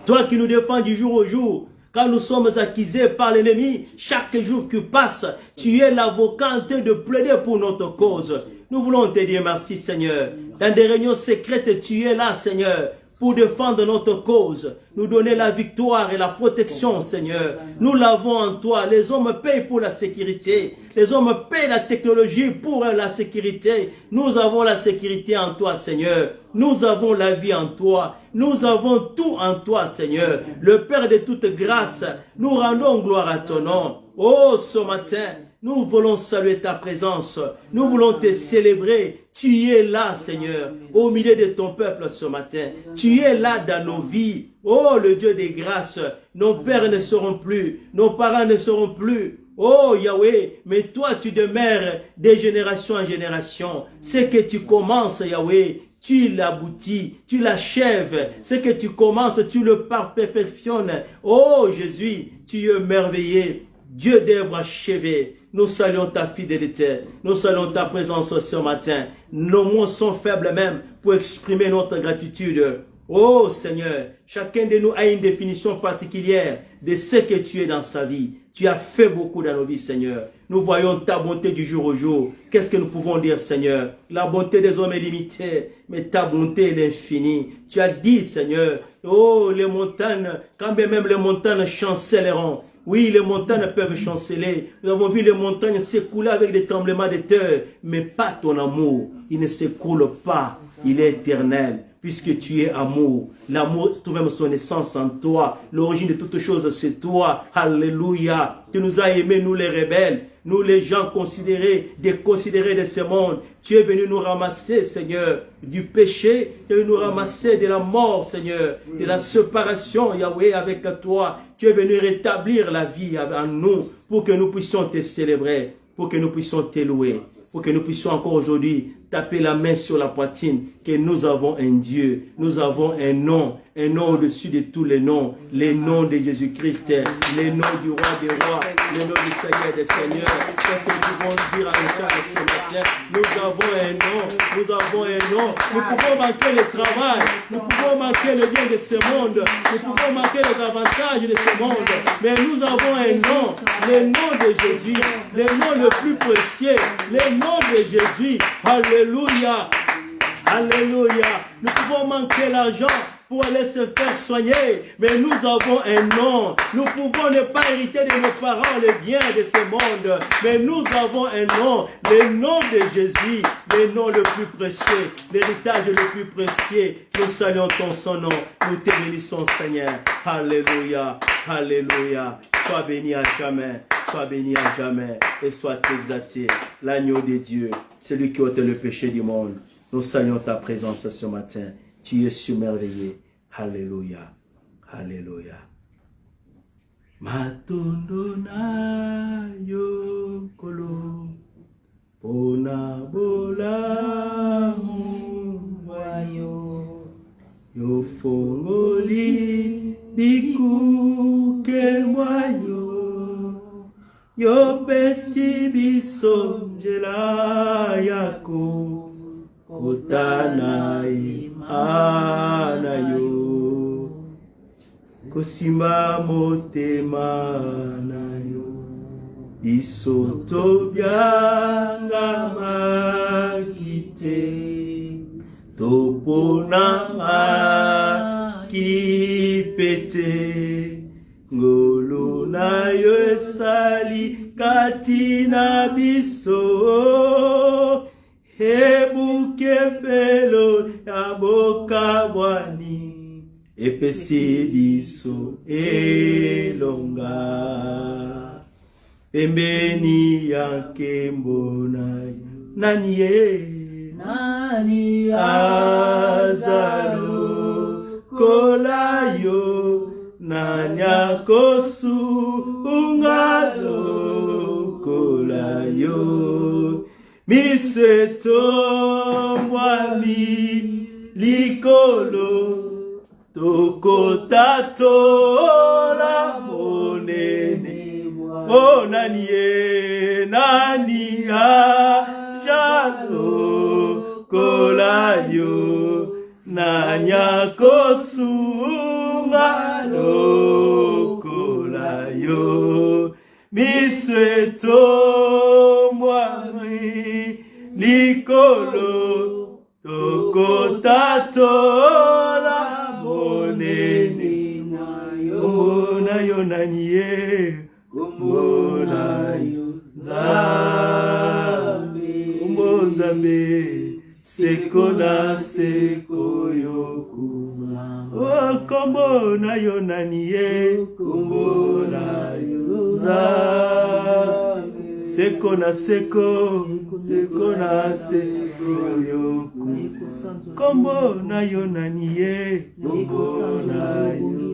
Toi qui nous défends du jour au jour. Quand nous sommes accusés par l'ennemi, chaque jour qui passe, tu es l'avocat en train de plaider pour notre cause. Nous voulons te dire merci, Seigneur. Dans des réunions secrètes, tu es là, Seigneur, pour défendre notre cause, nous donner la victoire et la protection, Seigneur. Nous l'avons en toi. Les hommes payent pour la sécurité. Les hommes payent la technologie pour la sécurité. Nous avons la sécurité en toi, Seigneur. Nous avons la vie en toi. Nous avons tout en toi, Seigneur. Le Père de toute grâce, nous rendons gloire à ton nom. Oh, ce matin, nous voulons saluer ta présence. Nous voulons te célébrer. Tu es là, Seigneur, au milieu de ton peuple ce matin. Tu es là dans nos vies. Oh, le Dieu des grâces. Nos pères ne seront plus. Nos parents ne seront plus. Oh, Yahweh, mais toi, tu demeures de génération en génération. Ce que tu commences, Yahweh, tu l'aboutis, tu l'achèves. Ce que tu commences, tu le perfectionnes. Oh, Jésus, tu es merveilleux. Dieu d'œuvre achevé. Nous saluons ta fidélité. Nous saluons ta présence ce matin. Nos mots sont faibles même pour exprimer notre gratitude. Oh Seigneur, chacun de nous a une définition particulière de ce que tu es dans sa vie. Tu as fait beaucoup dans nos vies, Seigneur. Nous voyons ta bonté du jour au jour. Qu'est-ce que nous pouvons dire, Seigneur? La bonté des hommes est limitée, mais ta bonté est infinie. Tu as dit, Seigneur, oh, les montagnes, quand bien même les montagnes chancelleront. Oui, les montagnes peuvent chanceler. Nous avons vu les montagnes s'écouler avec des tremblements de terre. Mais pas ton amour. Il ne s'écoule pas. Il est éternel. Puisque tu es amour. L'amour trouve même son essence en toi. L'origine de toutes choses, c'est toi. Alléluia. Tu nous as aimés, nous les rebelles. Nous les gens considérés, déconsidérés de ce monde. Tu es venu nous ramasser, Seigneur, du péché. Tu es venu nous ramasser de la mort, Seigneur. De la séparation, Yahweh, avec toi. Tu es venu rétablir la vie en nous pour que nous puissions te célébrer, pour que nous puissions te louer, pour que nous puissions encore aujourd'hui taper la main sur la poitrine, que nous avons un Dieu, nous avons un nom au-dessus de tous les noms de Jésus-Christ, les noms du roi des rois, les noms du Seigneur des seigneurs. Qu'est-ce que nous pouvons dire à l'échange ce matin? Nous avons un nom, nous avons un nom. Nous pouvons manquer le travail, nous pouvons manquer le bien de ce monde, nous pouvons manquer les avantages de ce monde, mais nous avons un nom, le nom de Jésus, le nom le plus précieux, le nom de Jésus. Alléluia, alléluia. Nous pouvons manquer l'argent pour aller se faire soigner, mais nous avons un nom. Nous pouvons ne pas hériter de nos parents les biens de ce monde, mais nous avons un nom, le nom de Jésus, le nom le plus précieux, l'héritage le plus précieux. Nous saluons son nom, nous te bénissons, Seigneur. Alléluia, alléluia. Sois béni à jamais. sois béni à jamais et sois exalté. L'agneau de Dieu, celui qui ôte le péché du monde. Nous saluons ta présence ce matin. Tu es surmerveillé. Alléluia. Alléluia. Matondo na yo kolo pona bola muwayo yo fongoli bikuke mwayo yo pesi biso njela yako kotana imana yo kosimba motema na yo isoto byanga makite topona makipete ngolo na yo esali kati na biso ebuke pelo ya boka bwani epesi biso elonga pembeni ya nkembo na yo nani azalo kola yo nani akosunga kola yo miseto mwami likolo tokota tola monene o nani ajalo kola yo nani akosunga kola yo misweto mwami likolo tokota tola monene na yo naniye na yo nzambe seko na seko yokuma o kombo na yo naniye kombo na yo nzambe seko na seko na seko yokuma kombo na yo naniye kombo na yo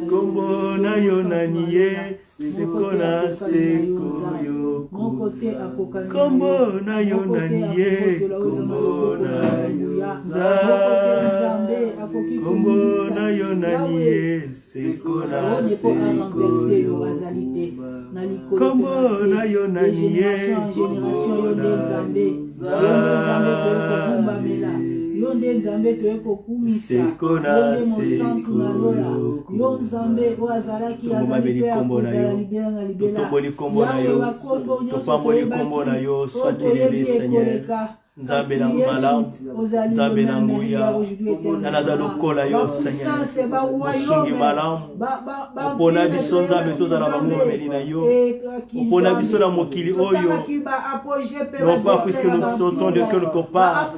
kombo na yo naniye seko na seko yokuma kombo na yo naniye kombo na yo kombo na yo naniye seko na seko yokuma kombo na yo naniye kombo na yo nzambe seko na seko yo nzambe oazalaki azali pe totomboli kombo na yo topamboli kombo na yo soit élevé Seigneur nzambe na malamu nzambe na nguya naza lokola yo Seigneur mosungi malamu opona biso nzambe tozala bamomeli na yo opona biso na mokili oyo non pas puisque nous sortons de quelque part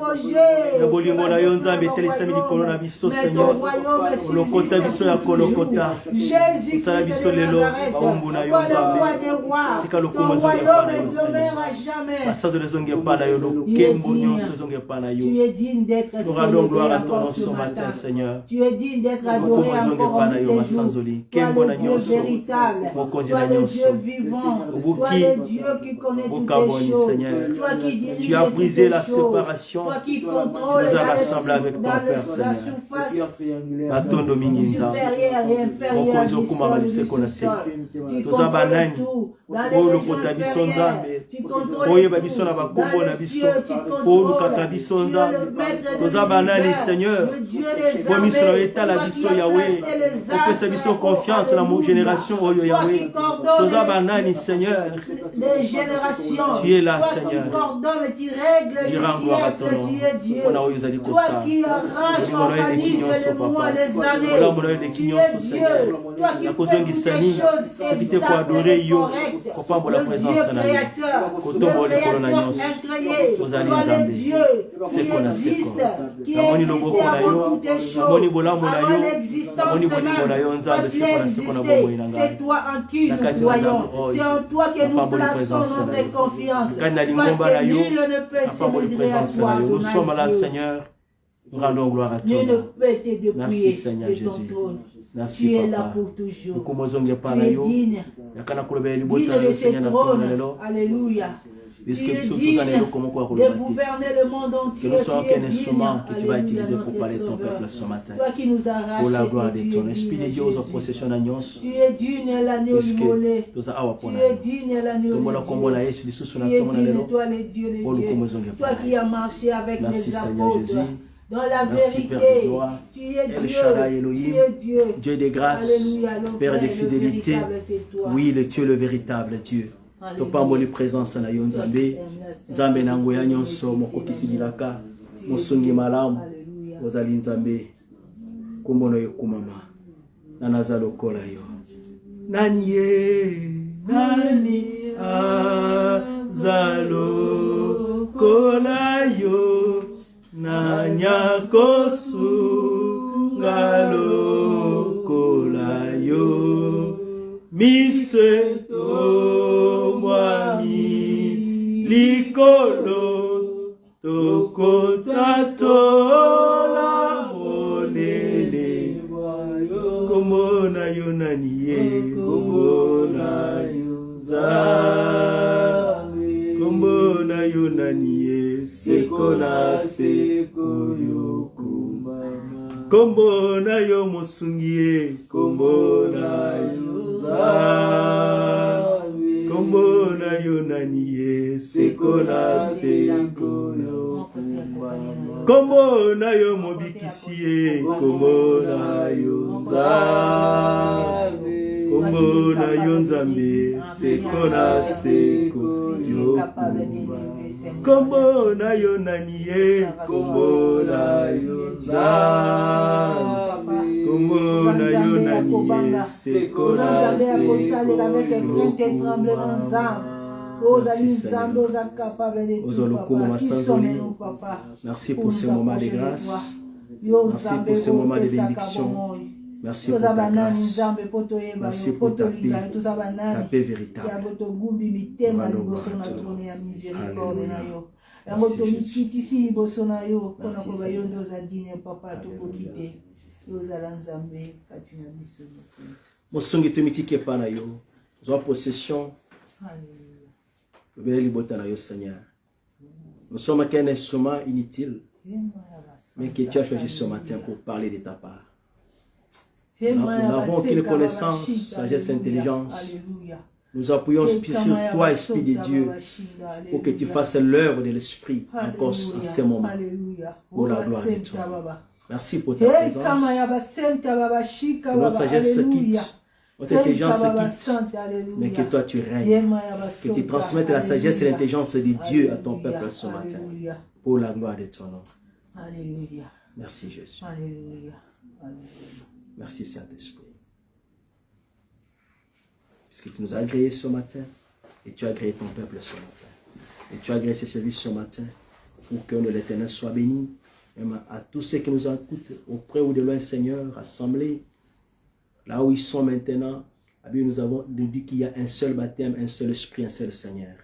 ya bolingo na yo nzambe etelesami likolo na biso Seigneur olokota biso ya kolokota osala biso lelo baumbu na yo nzambe tika lokumu ezongi epa na yo Seigneur basanzolo ezongi epa na yo lokembo nyonso ezongi epa na yo nous rendons gloire à ton nom ce matin Seigneur lokumu ezongi epa na yo basanzoli kembo na nyonso mokonzi na nyonso obuki bokaboni Seigneur tu as brisé la séparation tu nous as rassemblés avec ton Père Seigneur batondo mingi nzambe mokonzi okumaka liseko na se toza banani oyo lokota biso nzambe oyeba biso na bakombo na biso olukaka biso nzambe toza banani Seigneur po miso na etala biso Yahweh opesa biso confiance na mo génération oyo Yahweh toza banani Seigneur tu es là Seigneur je rends gloire à ton nom mpona oyo ezali kosala olimo na yo eleki nyonso papa olamo na yo eleki nyonso Seigneur nakozongisa nini soki te koadore yo kopambola présence na yo kotombola likolo na nyonso ozali nzambe est Dieu, qui existe, qui existe avant toutes les choses, avant l'existence même. Toi, tu es existé. C'est toi en qui nous croyons. C'est en toi que nous plaçons notre confiance. Parce que nul ne peut se mesurer à toi. Nous sommes là, Seigneur. Nous rendons gloire à toi. Nul ne peut te dépouiller. Merci, Seigneur de Jésus. ton trône. Merci, Tu es Papa. là pour toujours. Tu es digne. Digne de ce trône. Alléluia. Tu es digne de gouverner le monde entier. Que nous soyons qu'un instrument que tu vas utiliser pour parler de ton peuple ce matin. Toi qui nous arraches. Pour la gloire de ton Esprit de Dieu, aux possessions d'agneaux. Tu es digne l'agneau immolé. Tu es digne l'agneau de Dieu. Tu es digne, toi le Dieu de Dieu. Toi qui as marché avec les apôtres. Dans la vérité, tu es Dieu, Dieu de grâce, Père de fidélité. Oui, le Dieu, le véritable Dieu. Topamboli présence na yo Nzambe. Nzambe na ngoya nyonso mokokisi bilaka. Mosungi malamu. Ozali Nzambe. Kombono yekumama. Na nazalo kola yo. Nani azalo kola yo. Nanyakosu ngalo kola yo. Miseto mwami likolo tokotratola monene komona yo naniye komona yo Nzambe komona yo naniye sekona seko yo kumama komona yo mosungie komona yo Kombona yo naniye sekona sekona kombona yo mobikisie kombona yo Nzambe kombona yo Nzambe sekona sekona kombona yo naniye kombona yo Nzambe kombona yo naniye sekona sekona merci pour ce moment de grâce. Merci pour ce moment de bénédiction. Merci pour ta grâce. Merci pour ta paix. Ta paix véritable. Mosongi temitike pana yo. Zwa possession. Seigneur. Nous sommes qu'un instrument inutile, mais que tu as choisi ce matin pour parler de ta part. Nous n'avons aucune connaissance, sagesse, intelligence. Nous appuyons sur toi, Esprit de Dieu, pour que tu fasses l'œuvre de l'Esprit encore en ce moment, pour la gloire de toi. Merci pour ta présence. Que notre sagesse se quitte. Notre intelligence se quitte, mais que toi tu règnes, que tu transmettes la sagesse et l'intelligence de Dieu à ton peuple ce matin, pour la gloire de ton nom. Alléluia. Merci Jésus. Alléluia. Merci Saint-Esprit. Puisque tu nous as agréés ce matin, et tu as agréé ton peuple ce matin, et tu as agréé ce service ce matin, pour que l'Éternel soit béni, même à tous ceux qui nous écoutent, auprès ou de loin, Seigneur, rassemblés, là où ils sont maintenant. Nous avons dit qu'il y a un seul baptême, un seul esprit, un seul Seigneur.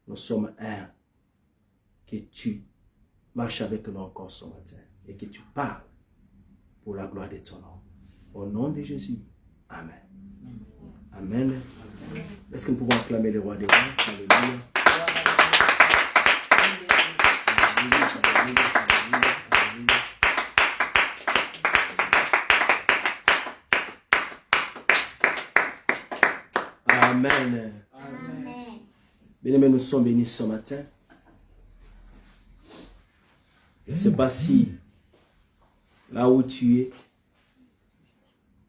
Nous sommes un. Que tu marches avec nous encore ce matin et que tu parles pour la gloire de ton nom. Au nom de Jésus. Amen. Amen. Est-ce que nous pouvons acclamer le roi des rois? Alléluia. Amen. Bien-aimés, nous sommes bénis ce matin. Je ne sais pas si, là où tu es,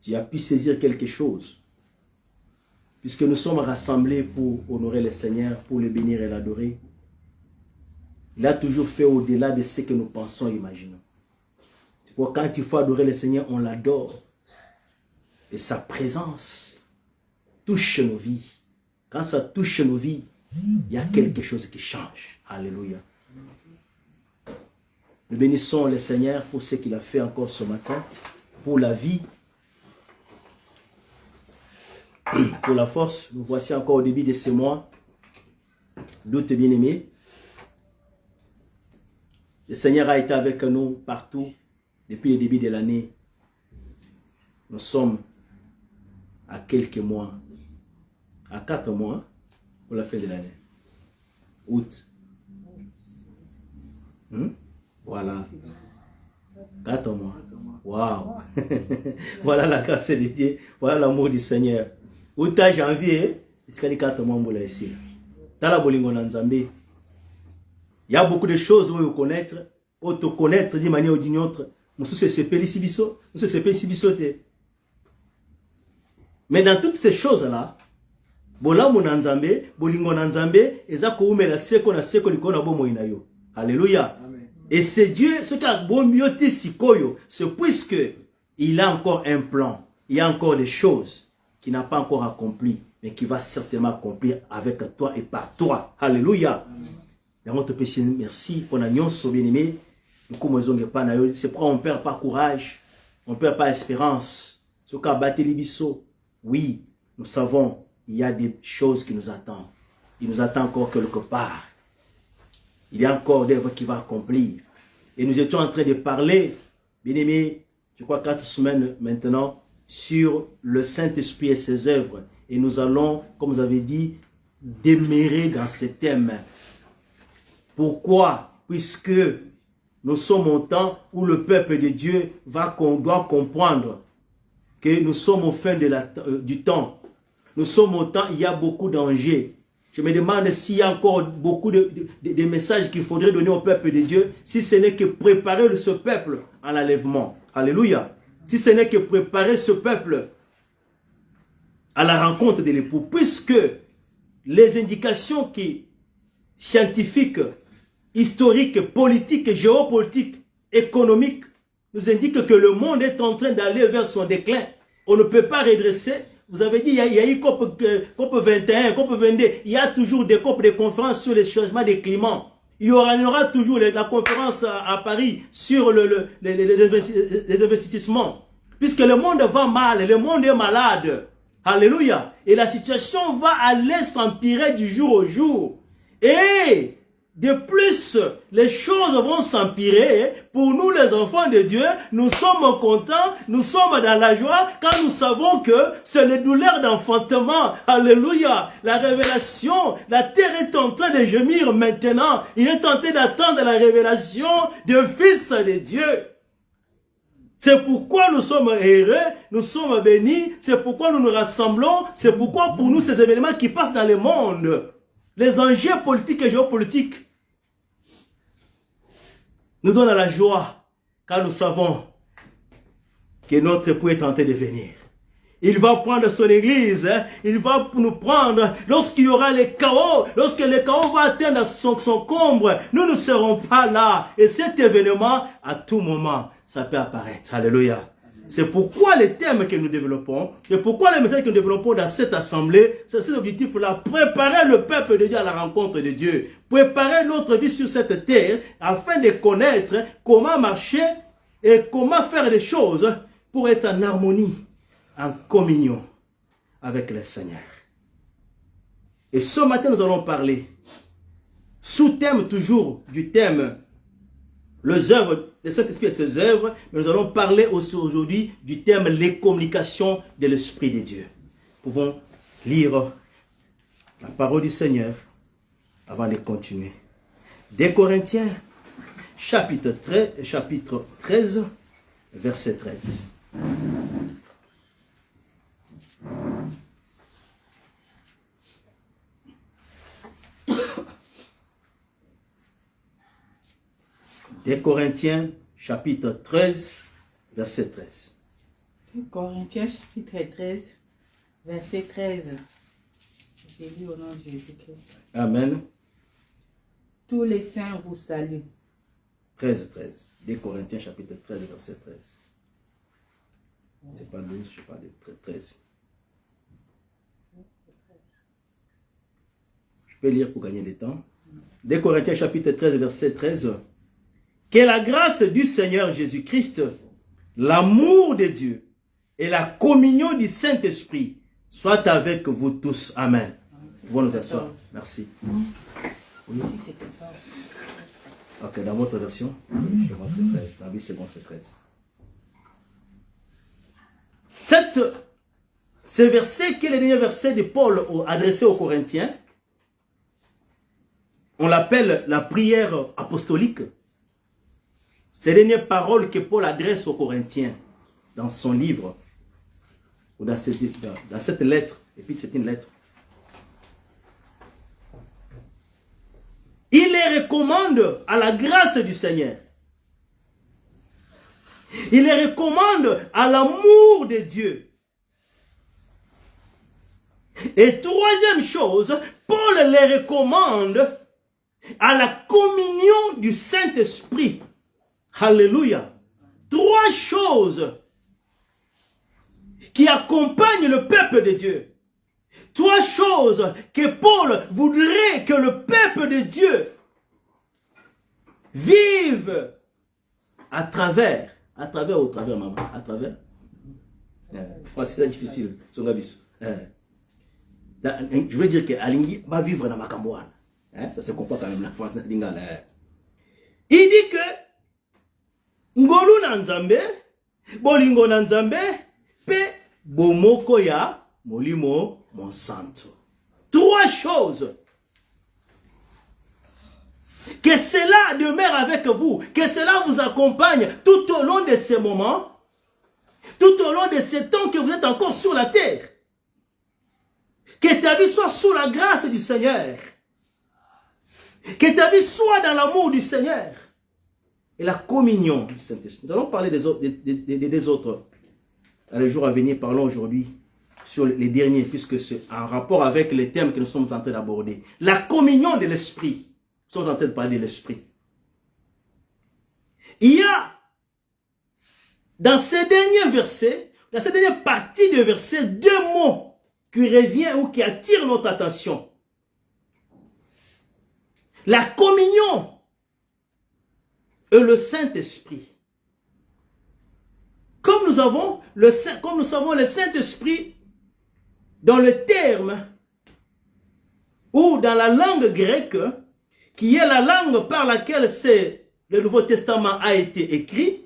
tu as pu saisir quelque chose. Puisque nous sommes rassemblés pour honorer le Seigneur, pour le bénir et l'adorer. Il a toujours fait au-delà de ce que nous pensons et imaginons. C'est pourquoi quand il faut adorer le Seigneur, on l'adore. Et sa présence touche nos vies. Quand ça touche nos vies, il y a quelque chose qui change. Alléluia. Nous bénissons le Seigneur pour ce qu'il a fait encore ce matin, pour la vie, pour la force. Nous voici encore au début de ce mois d'août, bien-aimés. Le Seigneur a été avec nous partout depuis le début de l'année. Nous sommes à quelques mois, à 4 mois pour la fin de l'année. Août. Voilà. 4 mois. Waouh. Voilà la grâce de Dieu. Voilà l'amour du Seigneur. Août à janvier, tu as 4 mois pour ici. Dans la bolingo Nzambe. Il y a beaucoup de choses où vous connaître, auto-connaître d'une manière ou d'une autre. Nous sommes mais dans toutes ces choses-là, bolingo Nzambe, bolingo Nzambe, ezako umela seko na seko likona bomo inayo. Alléluia. Et c'est Dieu, ce qu'a bombioti sikoyo, c'est puisque il a encore un plan, il y a encore des choses qu'il n'a pas encore accomplies, mais qui va certainement accomplir avec toi et par toi. Alléluia. Dans notre péché, merci pour la nuance, bien-aimé. C'est pourquoi on ne perd pas courage, on ne perd pas espérance. Ce qu'a battu les bisous, oui, nous savons, il y a des choses qui nous attendent. Il nous attend encore quelque part. Il y a encore des œuvres qui va accomplir. Et nous étions en train de parler, bien-aimé, je crois 4 semaines maintenant, sur le Saint-Esprit et ses œuvres. Et nous allons, comme vous avez dit, demeurer dans ces thèmes. Pourquoi? Puisque nous sommes au temps où le peuple de Dieu doit comprendre que nous sommes au fin du temps. Nous sommes au temps, il y a beaucoup d'enjeux. Je me demande s'il y a encore beaucoup de messages qu'il faudrait donner au peuple de Dieu, si ce n'est que préparer ce peuple à l'enlèvement. Alléluia. Si ce n'est que préparer ce peuple à la rencontre de l'époux. Puisque les indications scientifiques, historiques, politiques, géopolitiques, économiques nous indiquent que le monde est en train d'aller vers son déclin. On ne peut pas redresser. Vous avez dit, il y a eu COP 21, COP 22, il y a toujours des COP, des conférences sur les changements des climats. Il y aura toujours la conférence à Paris sur les investissements. Puisque le monde va mal, le monde est malade. Alléluia. Et la situation va aller s'empirer du jour au jour. Et de plus, les choses vont s'empirer. Pour nous, les enfants de Dieu, nous sommes contents, nous sommes dans la joie, quand nous savons que c'est les douleurs d'enfantement. Alléluia. La révélation, la terre est en train de gémir maintenant. Il est tenté d'attendre la révélation du Fils de Dieu. C'est pourquoi nous sommes heureux, nous sommes bénis, c'est pourquoi nous nous rassemblons, c'est pourquoi pour nous ces événements qui passent dans le monde, les enjeux politiques et géopolitiques, nous donnent la joie, car nous savons que notre époux est tenté de venir. Il va prendre son église, il va nous prendre lorsqu'il y aura le chaos, lorsque le chaos va atteindre son comble, nous ne serons pas là. Et cet événement, à tout moment, ça peut apparaître. Alléluia. C'est pourquoi les thèmes que nous développons, et pourquoi les messages que nous développons dans cette assemblée, c'est cet objectif-là, préparer le peuple de Dieu à la rencontre de Dieu, préparer notre vie sur cette terre, afin de connaître comment marcher et comment faire les choses pour être en harmonie, en communion avec le Seigneur. Et ce matin, nous allons parler, sous-thème toujours du thème, les œuvres de Saint-Esprit et ses œuvres, mais nous allons parler aussi aujourd'hui du thème les communications de l'Esprit de Dieu. Nous pouvons lire la parole du Seigneur avant de continuer. 2 Corinthiens, chapitre 13, verset 13. Des Corinthiens, chapitre 13, verset 13. 2 Corinthiens, chapitre 13, verset 13. Je lis au nom de Jésus-Christ. Amen. Tous les saints vous saluent. 13, 13. 2 Corinthiens, chapitre 13, verset 13. C'est pas 12, je parle de 13. Je peux lire pour gagner du temps. 2 Corinthiens, chapitre 13, verset 13. Que la grâce du Seigneur Jésus-Christ, l'amour de Dieu et la communion du Saint-Esprit soient avec vous tous. Amen. Vous pouvez nous asseoir. Merci. Oui. Ok, dans votre version, c'est 13. Dans la Bible, c'est 13. Ce verset, qui est le dernier verset de Paul adressé aux Corinthiens, on l'appelle la prière apostolique. Ces dernières paroles que Paul adresse aux Corinthiens dans son livre, ou dans cette lettre, et puis c'est une lettre. Il les recommande à la grâce du Seigneur. Il les recommande à l'amour de Dieu. Et troisième chose, Paul les recommande à la communion du Saint-Esprit. Alléluia. Trois choses qui accompagnent le peuple de Dieu. Trois choses que Paul voudrait que le peuple de Dieu vive à travers, maman, à travers. C'est difficile. Je veux dire que Alingi va vivre dans ma camoine. Ça se comprend quand même la France. Il dit que Ngolu Nanzambe, Bolingo Nanzambe, Pe Bomoko ya Molimo Monsanto. Trois choses. Que cela demeure avec vous, que cela vous accompagne tout au long de ces moments, tout au long de ces temps que vous êtes encore sur la terre. Que ta vie soit sous la grâce du Seigneur. Que ta vie soit dans l'amour du Seigneur. Et la communion du Saint-Esprit. Nous allons parler des autres. Dans les jours à venir, parlons aujourd'hui sur les derniers, puisque c'est en rapport avec les thèmes que nous sommes en train d'aborder. La communion de l'Esprit. Nous sommes en train de parler de l'Esprit. Il y a, dans ces derniers versets, dans cette dernière partie de versets, deux mots qui reviennent ou qui attirent notre attention. La communion et le Saint-Esprit. Comme nous savons le Saint-Esprit, dans le terme ou dans la langue grecque, qui est la langue par laquelle le Nouveau Testament a été écrit,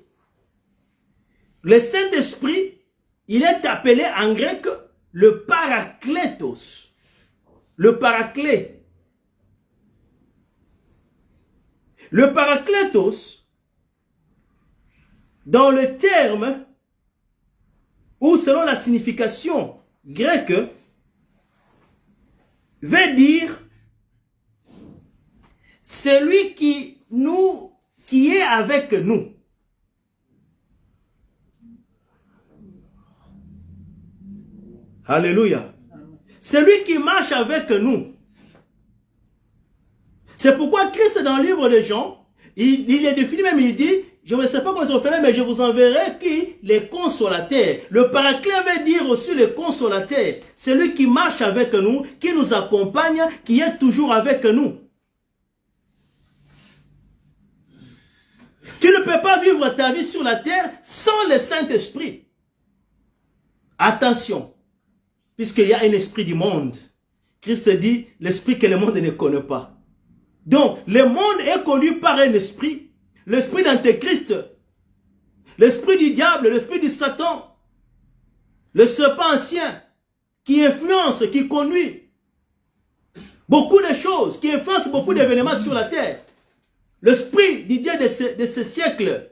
le Saint-Esprit, il est appelé en grec le parakletos. Le paraclet. Le parakletos, dans le terme, ou selon la signification grecque, veut dire celui qui est avec nous. Alléluia. Celui qui marche avec nous. C'est pourquoi Christ, dans le livre de Jean, il est défini même, il dit, je ne sais pas comment ça fait, mais je vous enverrai qui? Les consolateurs. Le paraclet veut dire aussi les consolateurs. Celui qui marche avec nous, qui nous accompagne, qui est toujours avec nous. Tu ne peux pas vivre ta vie sur la terre sans le Saint-Esprit. Attention, puisqu'il y a un esprit du monde. Christ dit, l'esprit que le monde ne connaît pas. Donc, le monde est connu par un esprit. L'esprit d'Antéchrist, l'esprit du diable, l'esprit du Satan, le serpent ancien, qui influence, qui conduit beaucoup de choses, qui influence beaucoup d'événements sur la terre. L'esprit du Dieu de ce siècle,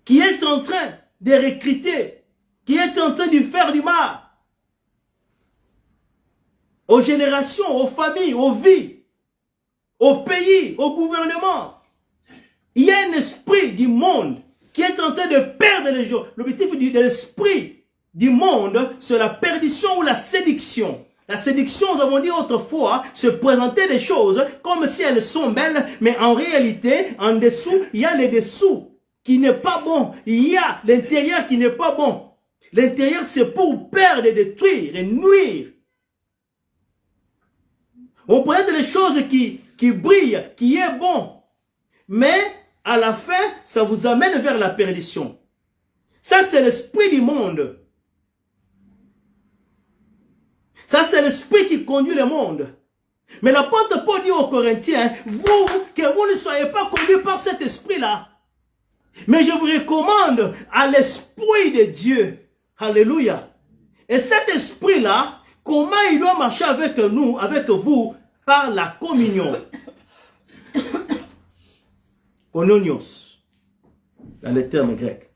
qui est en train de recruter, qui est en train de faire du mal aux générations, aux familles, aux vies, au pays, au gouvernement. Il y a un esprit du monde qui est en train de perdre les gens. L'objectif de l'esprit du monde, c'est la perdition ou la séduction. La séduction, nous avons dit autrefois, se présenter des choses comme si elles sont belles, mais en réalité, en dessous, il y a le dessous qui n'est pas bon. Il y a l'intérieur qui n'est pas bon. L'intérieur, c'est pour perdre, détruire et nuire. On présente les choses qui qui brille, qui est bon. Mais à la fin, ça vous amène vers la perdition. Ça, c'est l'esprit du monde. Ça, c'est l'esprit qui conduit le monde. Mais l'apôtre Paul dit aux Corinthiens, vous, que vous ne soyez pas conduits par cet esprit-là. Mais je vous recommande à l'esprit de Dieu. Alléluia. Et cet esprit-là, comment il doit marcher avec nous, avec vous, par la communion. Koinonios, dans les termes grecs.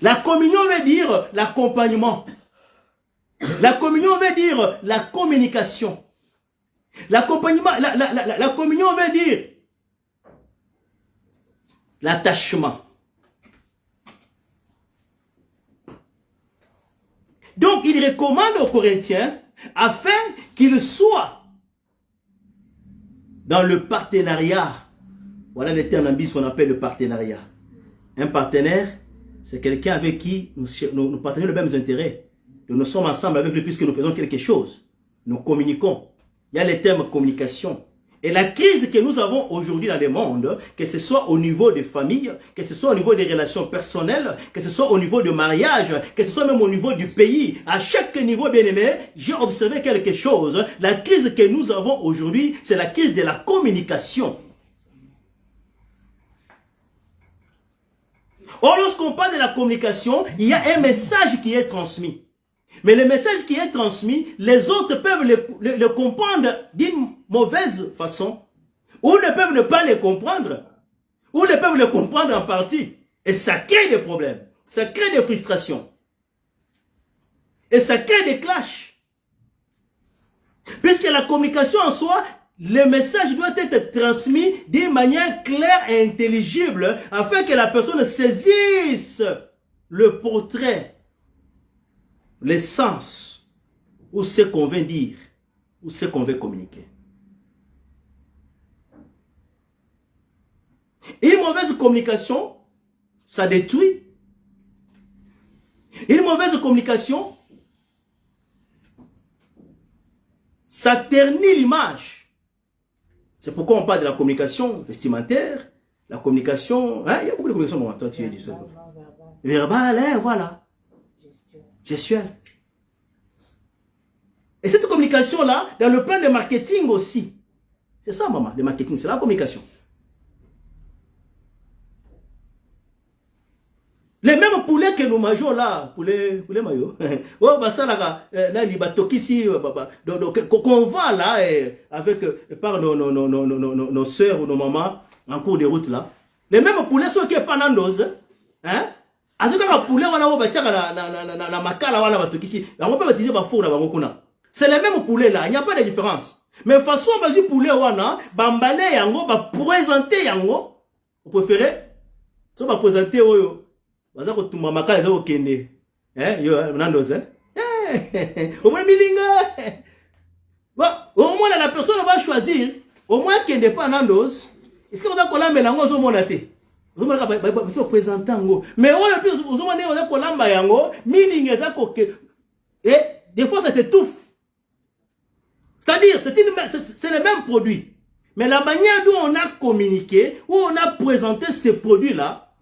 La communion veut dire l'accompagnement. La communion veut dire la communication. L'accompagnement, la communion veut dire l'attachement. Donc, il recommande aux Corinthiens afin qu'ils soient dans le partenariat. Voilà le terme en bis qu'on appelle le partenariat. Un partenaire, c'est quelqu'un avec qui nous partageons les mêmes intérêts. Nous sommes ensemble avec lui puisque nous faisons quelque chose. Nous communiquons. Il y a le terme communication. Et la crise que nous avons aujourd'hui dans le monde, que ce soit au niveau des familles, que ce soit au niveau des relations personnelles, que ce soit au niveau du mariage, que ce soit même au niveau du pays, à chaque niveau, bien aimé, j'ai observé quelque chose. La crise que nous avons aujourd'hui, c'est la crise de la communication. Or, lorsqu'on parle de la communication, il y a un message qui est transmis. Mais le message qui est transmis, les autres peuvent le comprendre d'une mauvaise façon, ou ne peuvent ne pas le comprendre, ou ne peuvent le comprendre en partie. Et ça crée des problèmes, ça crée des frustrations, et ça crée des clashs. Puisque la communication en soi, le message doit être transmis d'une manière claire et intelligible, afin que la personne saisisse le portrait, l'essence, ou ce qu'on veut dire, ou ce qu'on veut communiquer. Une mauvaise communication, ça détruit. Une mauvaise communication, ça ternit l'image. C'est pourquoi on parle de la communication vestimentaire, la communication, hein, il y a beaucoup de communication, bon, toi tu es du seul. Verbal, hein, voilà. Gestuelle. Et cette communication-là, dans le plan de marketing aussi. C'est ça, maman, le marketing, c'est la communication. Les mêmes poulets que nous mangeons là, poulet mayo, qu'on vend là, par nos soeurs ou nos mamans en cours de route là. Les mêmes poulets sont qui pas dans dose, hein? C'est les mêmes poulets là, il n'y a pas de différence. Mais façon basi poulet wana, bambalé yango, ba présenter yango, vous préférez? So ba présenter oyo, baza ko tuma makala za okende. Yo nandoze, au moins milinga. Au moins la personne va choisir, au moins kende pas nandoze. Est-ce que vous avez collé melango zo monate? Vous avez présenté yango. Mais oyo puis vous avez kolamba yango, milinga za ko et des fois ça t'étouffe. C'est-à-dire, c'est le même produit. Mais la manière dont on a communiqué, où on a présenté ces produits-là,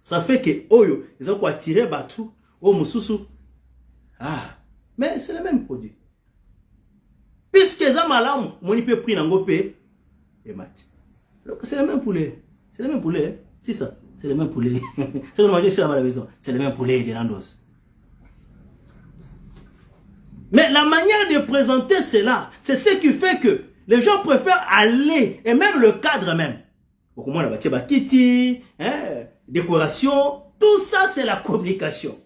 ça fait que, oyo, ils ont attiré Batou, oh, Moussousou. Ah, mais c'est le même produit. Puisque les amalam, mon peut prix n'angopé, et mat. Donc, c'est le même poulet. C'est le même poulet. C'est ça. C'est le même poulet. C'est ce qu'on mange ici à la maison. C'est le même poulet des Nandos. Mais la manière de présenter cela, c'est ce qui fait que les gens préfèrent aller, et même le cadre même. Beaucoup moins la bakiti, décoration, tout ça c'est la communication.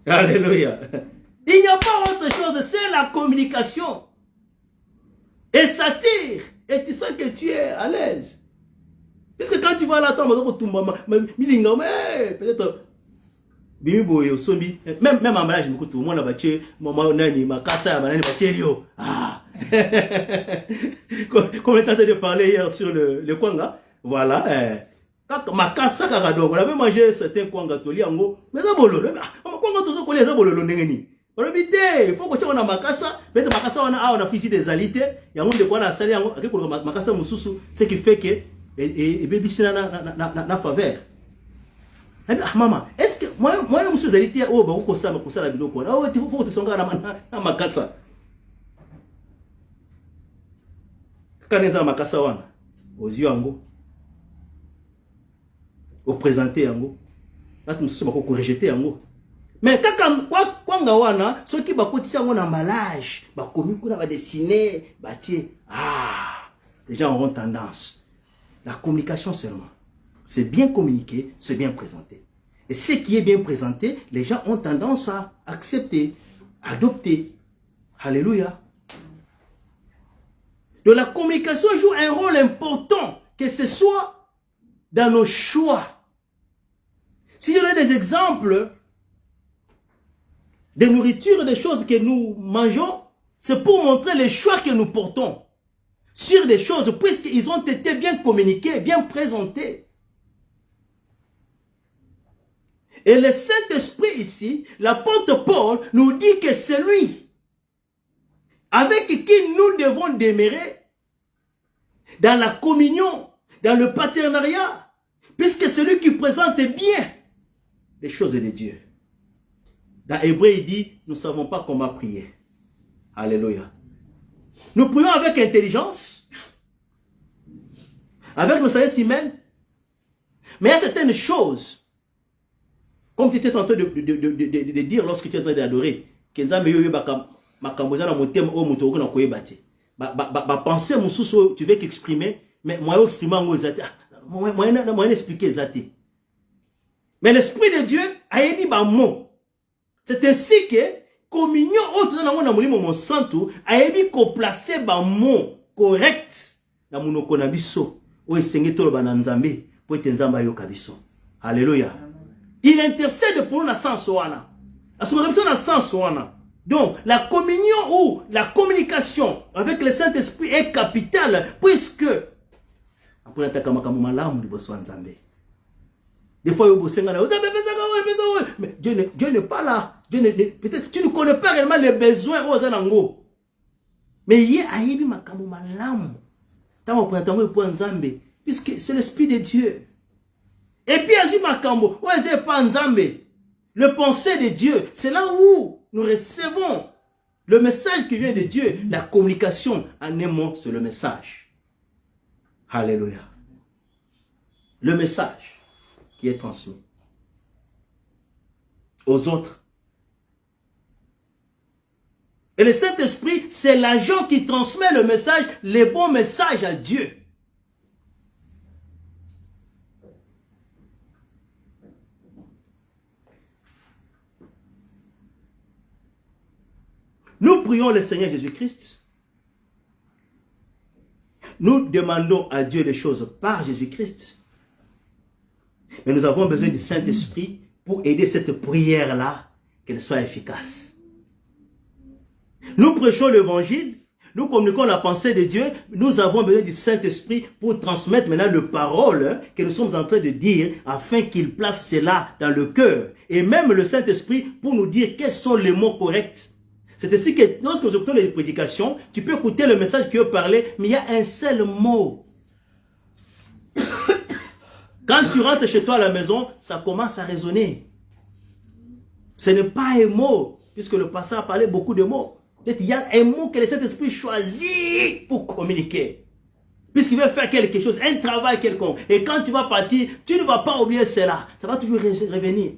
Alléluia. Il n'y a pas autre chose, c'est la communication. Et ça tire, et tu sens que tu es à l'aise. Parce que quand tu vas là, peut-être... Même en mariage, tout le monde a battu, maman nani, ma casa, ma nani battu, ah. Comme on est en train de parler hier sur le kwanga, voilà, quand ma casa, on avait mangé certains kwanga toli, mais ça bololo, kwanga tout ça collé, ça bololo n'engeni. Il faut que tu aies un makasa. Peut-être makasa on a fait ici des alités. Il y a un de quoi la salle. Makasa mususu. Ce qui fait que et bébé c'est na faveur. Maman, est-ce que moi monsieur alités oh bah ko ça la vidéo quoi. Oh il faut que tu songa na makasa. Quand les makasa wana aux yeux ango au présenter ango. Là tu nous ko rejeter ango. Mais quand ngawana ceux qui bakotisi yango na emballage bakomi kuna ba dessiner batie les gens auront tendance. La communication seulement. C'est bien communiqué, c'est bien présenté. Et ce qui est bien présenté, les gens ont tendance à accepter, adopter. Alléluia. Donc la communication joue un rôle important, que ce soit dans nos choix. Si je donne des exemples de nourriture, des choses que nous mangeons, c'est pour montrer les choix que nous portons sur des choses, puisqu'ils ont été bien communiqués, bien présentés. Et le Saint-Esprit ici, l'apôtre Paul nous dit que c'est lui avec qui nous devons demeurer dans la communion, dans le partenariat, puisque c'est lui qui présente bien les choses de Dieu. Dans Hébreu, il dit, nous ne savons pas comment prier. Alléluia. Nous prions avec intelligence, avec nos sagesse humaine, mais il y a certaines choses, comme tu étais en train de dire lorsque tu es en train d'adorer, que penser tu veux qu'exprimer, mais moi exprimer moi expliquer zate. Mais l'Esprit de Dieu a dit un mot. C'est ainsi que communion autre dans mon mon santo a dit qu'on placer un mot correct dans mon okonabiso o esengé to ba nzambe po etenzamba yo kabiso. Alléluia. Il intercède pour nous dans sens wana. À son réaction dans sens wana. Donc la communion ou la communication avec le Saint-Esprit est capitale, puisque après attaquer makambo malamu liboso nzambe. Des fois, mais Dieu n'est pas là. Peut-être tu ne connais pas réellement les besoins aux anango. Mais il y a aibi makambo malamu. Tant pour entendre le point nzambe, puisque c'est l'Esprit de Dieu. Et puis azu makambo, ouais pas nzambe. Le pensée de Dieu, c'est là où nous recevons le message qui vient de Dieu. La communication en un mot, c'est le message. Alléluia. Le message qui est transmis aux autres. Et le Saint-Esprit, c'est l'agent qui transmet le message, les bons messages à Dieu. Nous prions le Seigneur Jésus-Christ. Nous demandons à Dieu les choses par Jésus-Christ. Mais nous avons besoin du Saint-Esprit pour aider cette prière-là, qu'elle soit efficace. Nous prêchons l'évangile, nous communiquons la pensée de Dieu, nous avons besoin du Saint-Esprit pour transmettre maintenant le parole que nous sommes en train de dire, afin qu'il place cela dans le cœur. Et même le Saint-Esprit pour nous dire quels sont les mots corrects. C'est ainsi que lorsque nous écoutons les prédications, tu peux écouter le message qui veut parler, mais il y a un seul mot. Quand tu rentres chez toi à la maison, ça commence à résonner. Ce n'est pas un mot, puisque le pasteur a parlé beaucoup de mots. Il y a un mot que le Saint-Esprit choisit pour communiquer. Puisqu'il veut faire quelque chose, un travail quelconque. Et quand tu vas partir, tu ne vas pas oublier cela. Ça va toujours revenir.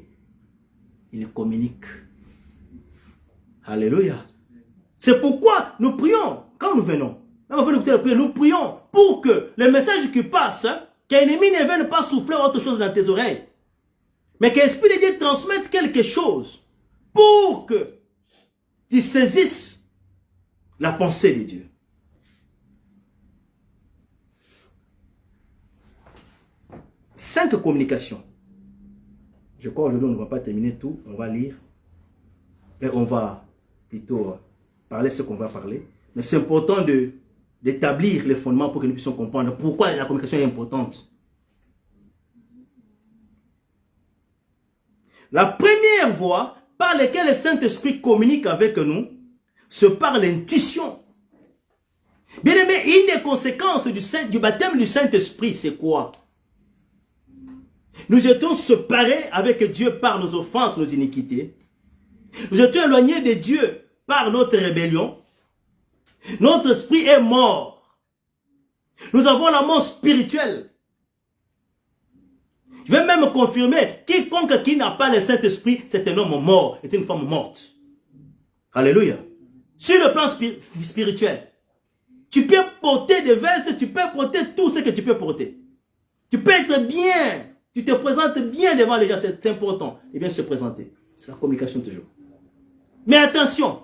Il communique. Alléluia. C'est pourquoi nous prions. Quand nous venons, nous prions pour que le message qui passe, qu'un ennemi ne vienne pas souffler autre chose dans tes oreilles. Mais que l'Esprit de Dieu transmette quelque chose pour que tu saisisses la pensée de Dieu. Cinq communications. Je crois aujourd'hui on ne va pas terminer tout. On va lire. Et on va plutôt parler ce qu'on va parler. Mais c'est important d'établir les fondements pour que nous puissions comprendre pourquoi la communication est importante. La première voie par lesquels le Saint-Esprit communique avec nous, c'est par l'intuition. Bien aimé, une des conséquences du baptême du Saint-Esprit, c'est quoi? Nous étions séparés avec Dieu par nos offenses, nos iniquités. Nous étions éloignés de Dieu par notre rébellion. Notre esprit est mort. Nous avons la mort spirituelle. Je vais même confirmer, quiconque qui n'a pas le Saint-Esprit, c'est un homme mort, est une femme morte. Alléluia. Sur le plan spirituel, tu peux porter des vestes, tu peux porter tout ce que tu peux porter. Tu peux être bien, tu te présentes bien devant les gens, c'est important. Et bien se présenter, c'est la communication toujours. Mais attention,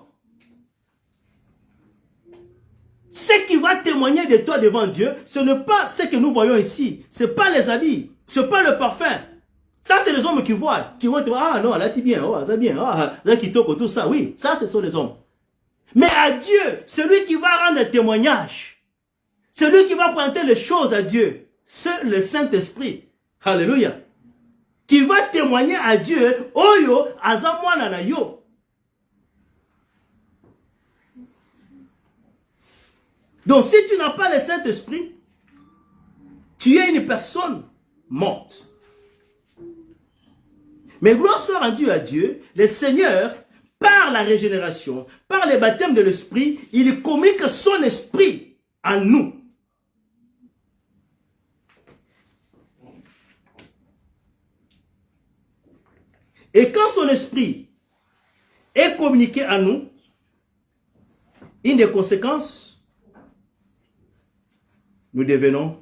ce qui va témoigner de toi devant Dieu, ce n'est pas ce que nous voyons ici, ce n'est pas les habits. Ce n'est pas le parfum. Ça, c'est les hommes qui voient. Qui vont te dire, ah non, là, tu bien, oh, ça bien, ah, là, qui toque, tout ça. Oui, ça, ce sont les hommes. Mais à Dieu, celui qui va rendre témoignage, celui qui va présenter les choses à Dieu, c'est le Saint-Esprit. Alléluia. Qui va témoigner à Dieu, oyo, azamwana na yo. Donc, si tu n'as pas le Saint-Esprit, tu es une personne morte. Mais gloire soit rendue à Dieu, le Seigneur, par la régénération, par le baptême de l'Esprit, il communique son esprit en nous. Et quand son esprit est communiqué à nous, une des conséquences, nous devenons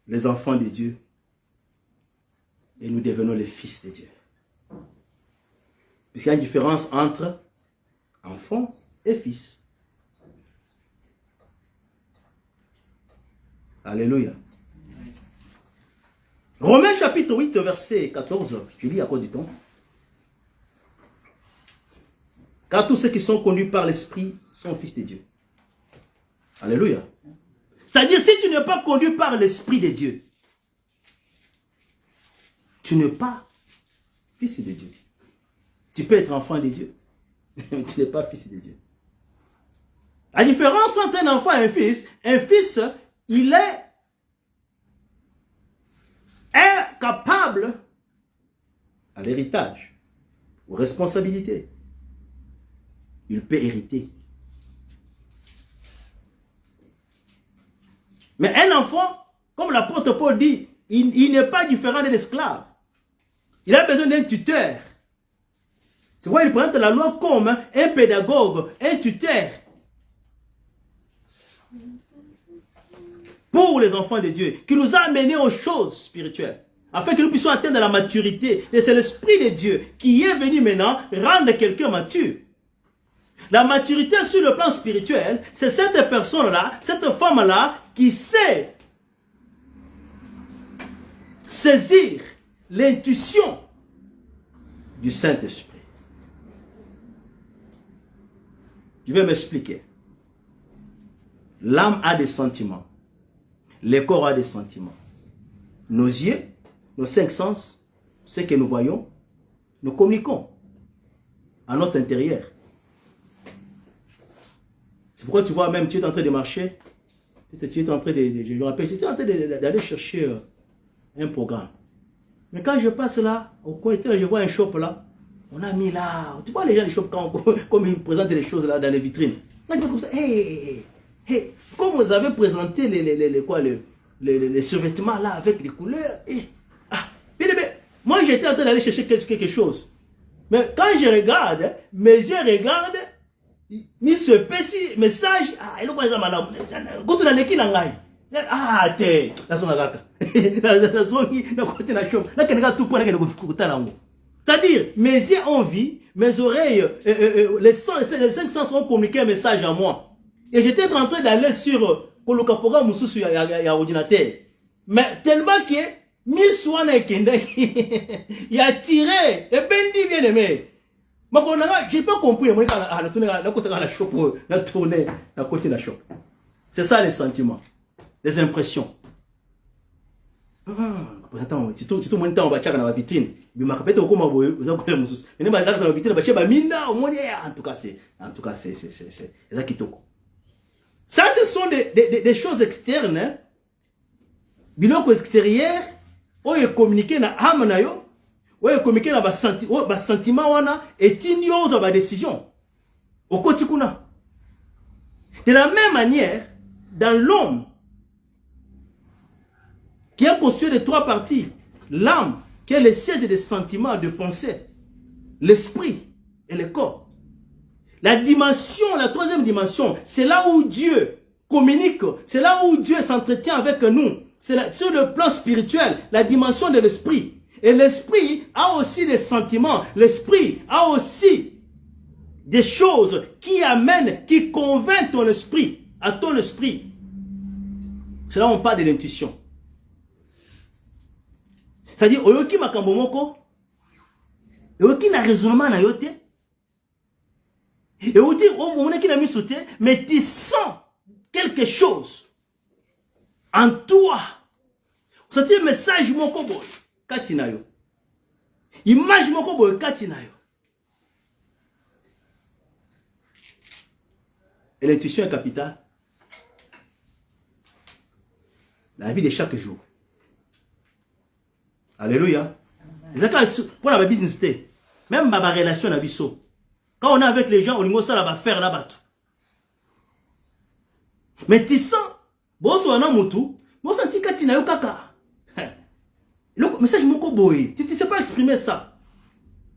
les enfants de Dieu et nous devenons les fils de Dieu. Puisqu'il y a une différence entre enfant et fils. Alléluia. Romains chapitre 8, verset 14. Je lis à cause du temps. Car tous ceux qui sont conduits par l'Esprit sont fils de Dieu. Alléluia. C'est-à-dire, si tu n'es pas conduit par l'Esprit de Dieu, tu n'es pas fils de Dieu. Tu peux être enfant de Dieu, mais tu n'es pas fils de Dieu. La différence entre un enfant et un fils, il est incapable à l'héritage, aux responsabilités. Il peut hériter. Mais un enfant, comme l'apôtre Paul dit, il n'est pas différent d'un esclave. Il a besoin d'un tuteur. C'est pourquoi il présente la loi comme un pédagogue, un tuteur. Pour les enfants de Dieu, qui nous a amenés aux choses spirituelles, afin que nous puissions atteindre la maturité. Et c'est l'Esprit de Dieu qui est venu maintenant rendre quelqu'un mature. La maturité sur le plan spirituel, c'est cette personne-là, cette femme-là, qui sait saisir l'intuition du Saint-Esprit. Je vais m'expliquer. L'âme a des sentiments. Le corps a des sentiments. Nos yeux, nos 5 sens, ce que nous voyons, nous communiquons à notre intérieur. C'est pourquoi tu vois même, tu es en train de marcher, tu es en train de, je me rappelle, tu es en train d'aller chercher un programme. Mais quand je passe là, au coin, je vois un shop là, on a mis là, tu vois les gens du shop, comme ils présentent les choses là dans les vitrines. Là, je me trouve ça, comme vous avez présenté les survêtements là avec les couleurs, moi j'étais en train d'aller chercher quelque chose. Mais quand je regarde, mes yeux regardent, il se pèse message, il est quoi madame, quand on a l'équipe en gagne. T'es, la son agaka. La son qui n'a côté la chambre. Là, qu'il y a tout point, c'est-à-dire, mes yeux ont vu, mes oreilles, les 5 sens ont communiqué un message à moi. Et j'étais en train d'aller sur le programme il y a ordinateur. Mais tellement que il a tiré, et ben dit bien aimé. J'ai pas compris, c'est ça les sentiments, les impressions. surtout mon temps on va tchaka na vitrine mais ma kapete okoma boye oza kolela mususu mais ba dans la vitrine ba tcheba mina au moins en tout cas c'est ça kitoko. Ça ce sont des choses externes hein. Biloko extérieur oyo communiquer na âme na yo oyo communiquer na ba sentiment wana etini yo za ba décision okoti kuna. De la même manière dans l'homme qui est constitué de 3 parties. L'âme, qui est le siège des sentiments, de pensée. L'esprit et le corps. La dimension, la 3e dimension, c'est là où Dieu communique. C'est là où Dieu s'entretient avec nous. C'est sur le plan spirituel, la dimension de l'esprit. Et l'esprit a aussi des sentiments. L'esprit a aussi des choses qui amènent, qui convainquent ton esprit, à ton esprit. C'est là où on parle de l'intuition. C'est-à-dire, oyoki makambo moko, oyoki na raisonnement na yote, et oyoki omonaki na misote, mais tu sens quelque chose en toi. C'est un message moko boy, kati na yo. Image moko boy, kati na yo. Et l'intuition est capitale. La vie de chaque jour. Alléluia. Pour la business, même ma relation à biso. Quand on est avec les gens, on va faire là-bas. Mais tu sens, bon, so na mutu, bon, senti katina yo kaka. Le message moko boy, tu ne sais pas exprimer ça.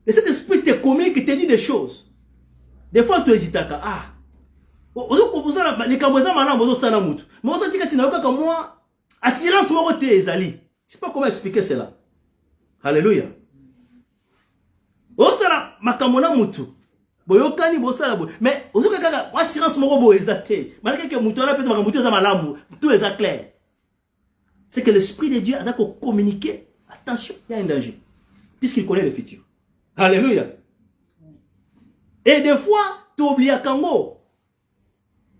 Et cet esprit te communique, te dit des choses. Des fois, tu hésites à ah. Les camboisa malin, bon, ça na mutu. Mais on senti katina yo kaka moi, attirance moko te ezali. Je sais pas comment expliquer cela. Alléluia. Osala makamona mutu. Boyokani bosala bo. Mais ozuka kaka assurance moko bo ezate. Malgré que mutu na peut makambutu za malamu, tout est clair. C'est que l'esprit de Dieu a communiqué. Attention, il y a un danger. Puisqu'il connaît le futur. Alléluia. Et des fois, tu oublies à Kango.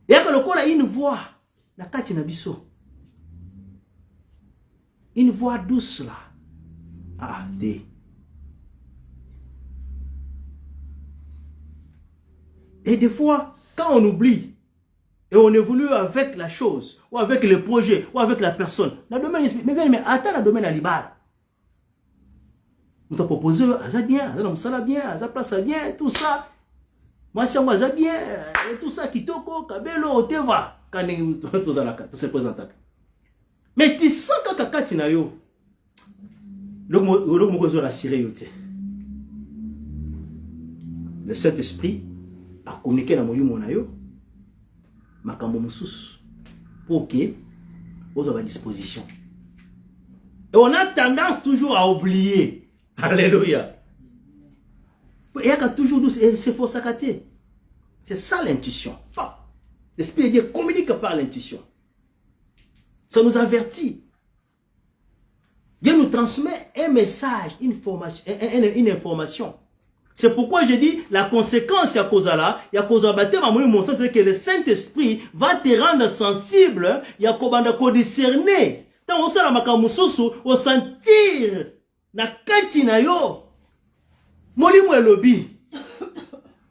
Il y a une voix. La kati na biso. Une voix douce là. Ah, D. Et des fois, quand on oublie, et on évolue avec la chose, ou avec le projet, ou avec la personne, dans le domaine, mais attends le domaine à l'ibal. On t'a proposé, ça bien, ça bien, ça place bien, tout ça. Moi, c'est moi, ça bien, tout ça, kitoko, kabelo, oteva, tout ça, tout se présente. Mais tu sens que kakati na yo. Le Saint-Esprit a communiqué dans mon ayo makambo mususu pour que vous avez à disposition. Et on a tendance toujours à oublier. Alléluia. Il y a toujours douce et c'est faux sacré. C'est ça l'intuition. L'Esprit de Dieu communique par l'intuition. Ça nous avertit. Dieu nous transmet un message, une information. C'est pourquoi je dis la conséquence à cause de là, il y a cause de baptême à mon montant, c'est que le Saint-Esprit va te rendre sensible, il y a qu'on discerner. Tant on sait la makamususu, on sentir na kati na yo. Molimu elobi.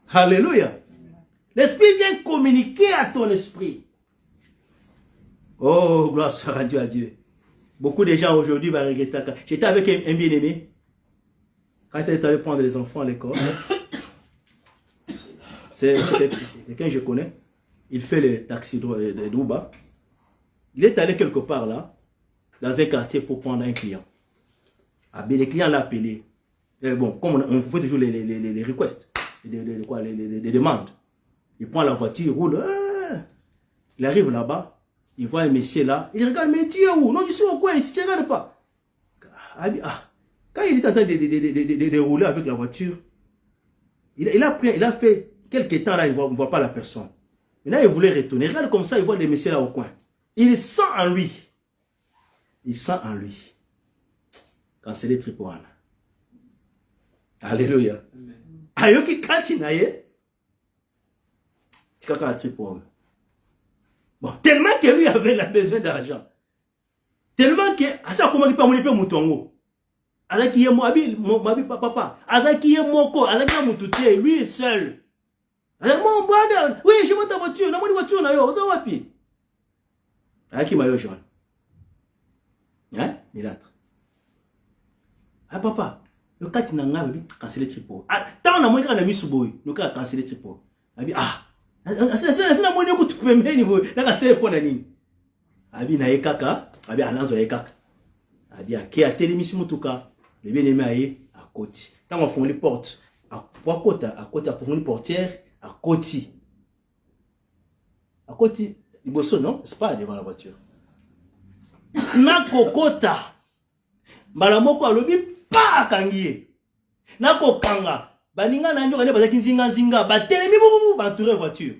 Alléluia. L'Esprit vient communiquer à ton esprit. Oh, gloire soit rendue à Dieu. Beaucoup de gens aujourd'hui, j'étais avec un bien-aimé. Quand il est allé prendre les enfants à l'école, c'est quelqu'un que je connais. Il fait le taxi de Douba. Il est allé quelque part là, dans un quartier pour prendre un client. Ah, bien, le client l'a appelé. Et bon, comme on fait toujours les requests, les demandes. Il prend la voiture, il roule. Il arrive là-bas. Il voit un monsieur là, il regarde, mais tu es où? Non, je suis au coin, ici, tu ne regardes pas. Quand il est en train de rouler avec la voiture, il a fait quelques temps là, il ne voit pas la personne. Maintenant, il voulait retourner. Il regarde comme ça, il voit les messieurs là au coin. Il sent en lui. Il sent en lui. Quand c'est les tripoines. Alléluia. Ayoki kachinaye. C'est quand tripoine. Bon, tellement que lui avait besoin d'argent. Tellement que, ça comment il peut monter moutongo. Azaki ye mo abi papa. Azaki ye moko, azaki ye moutouté, lui seul. Mon brother, oui, je vois ta voiture, na moni voiture na yo, oza wapi? Azaki mayo jaune. Hein? Milâtre. Ah papa, le kati na nga abi canceler tripo. Ah, tant na moni ka na misuboy, no ka canceler tripo. Abi c'est na moni ko tupembeni boy, na ka se pona nini? Abi na ekaka, abi ananzo ekaka. Abi ake atelemisi mutuka, le bien-aimé aye à côté. Tant on fond les portes, à côté pour une portière, à côté. À côté, il bosse non, c'est pas devant la voiture. Na kokota. Balamoko alobi pa kangiye. Na kokanga. Baninga na nyoka ne bazaki zinga ba telemi bu ba entourer voiture.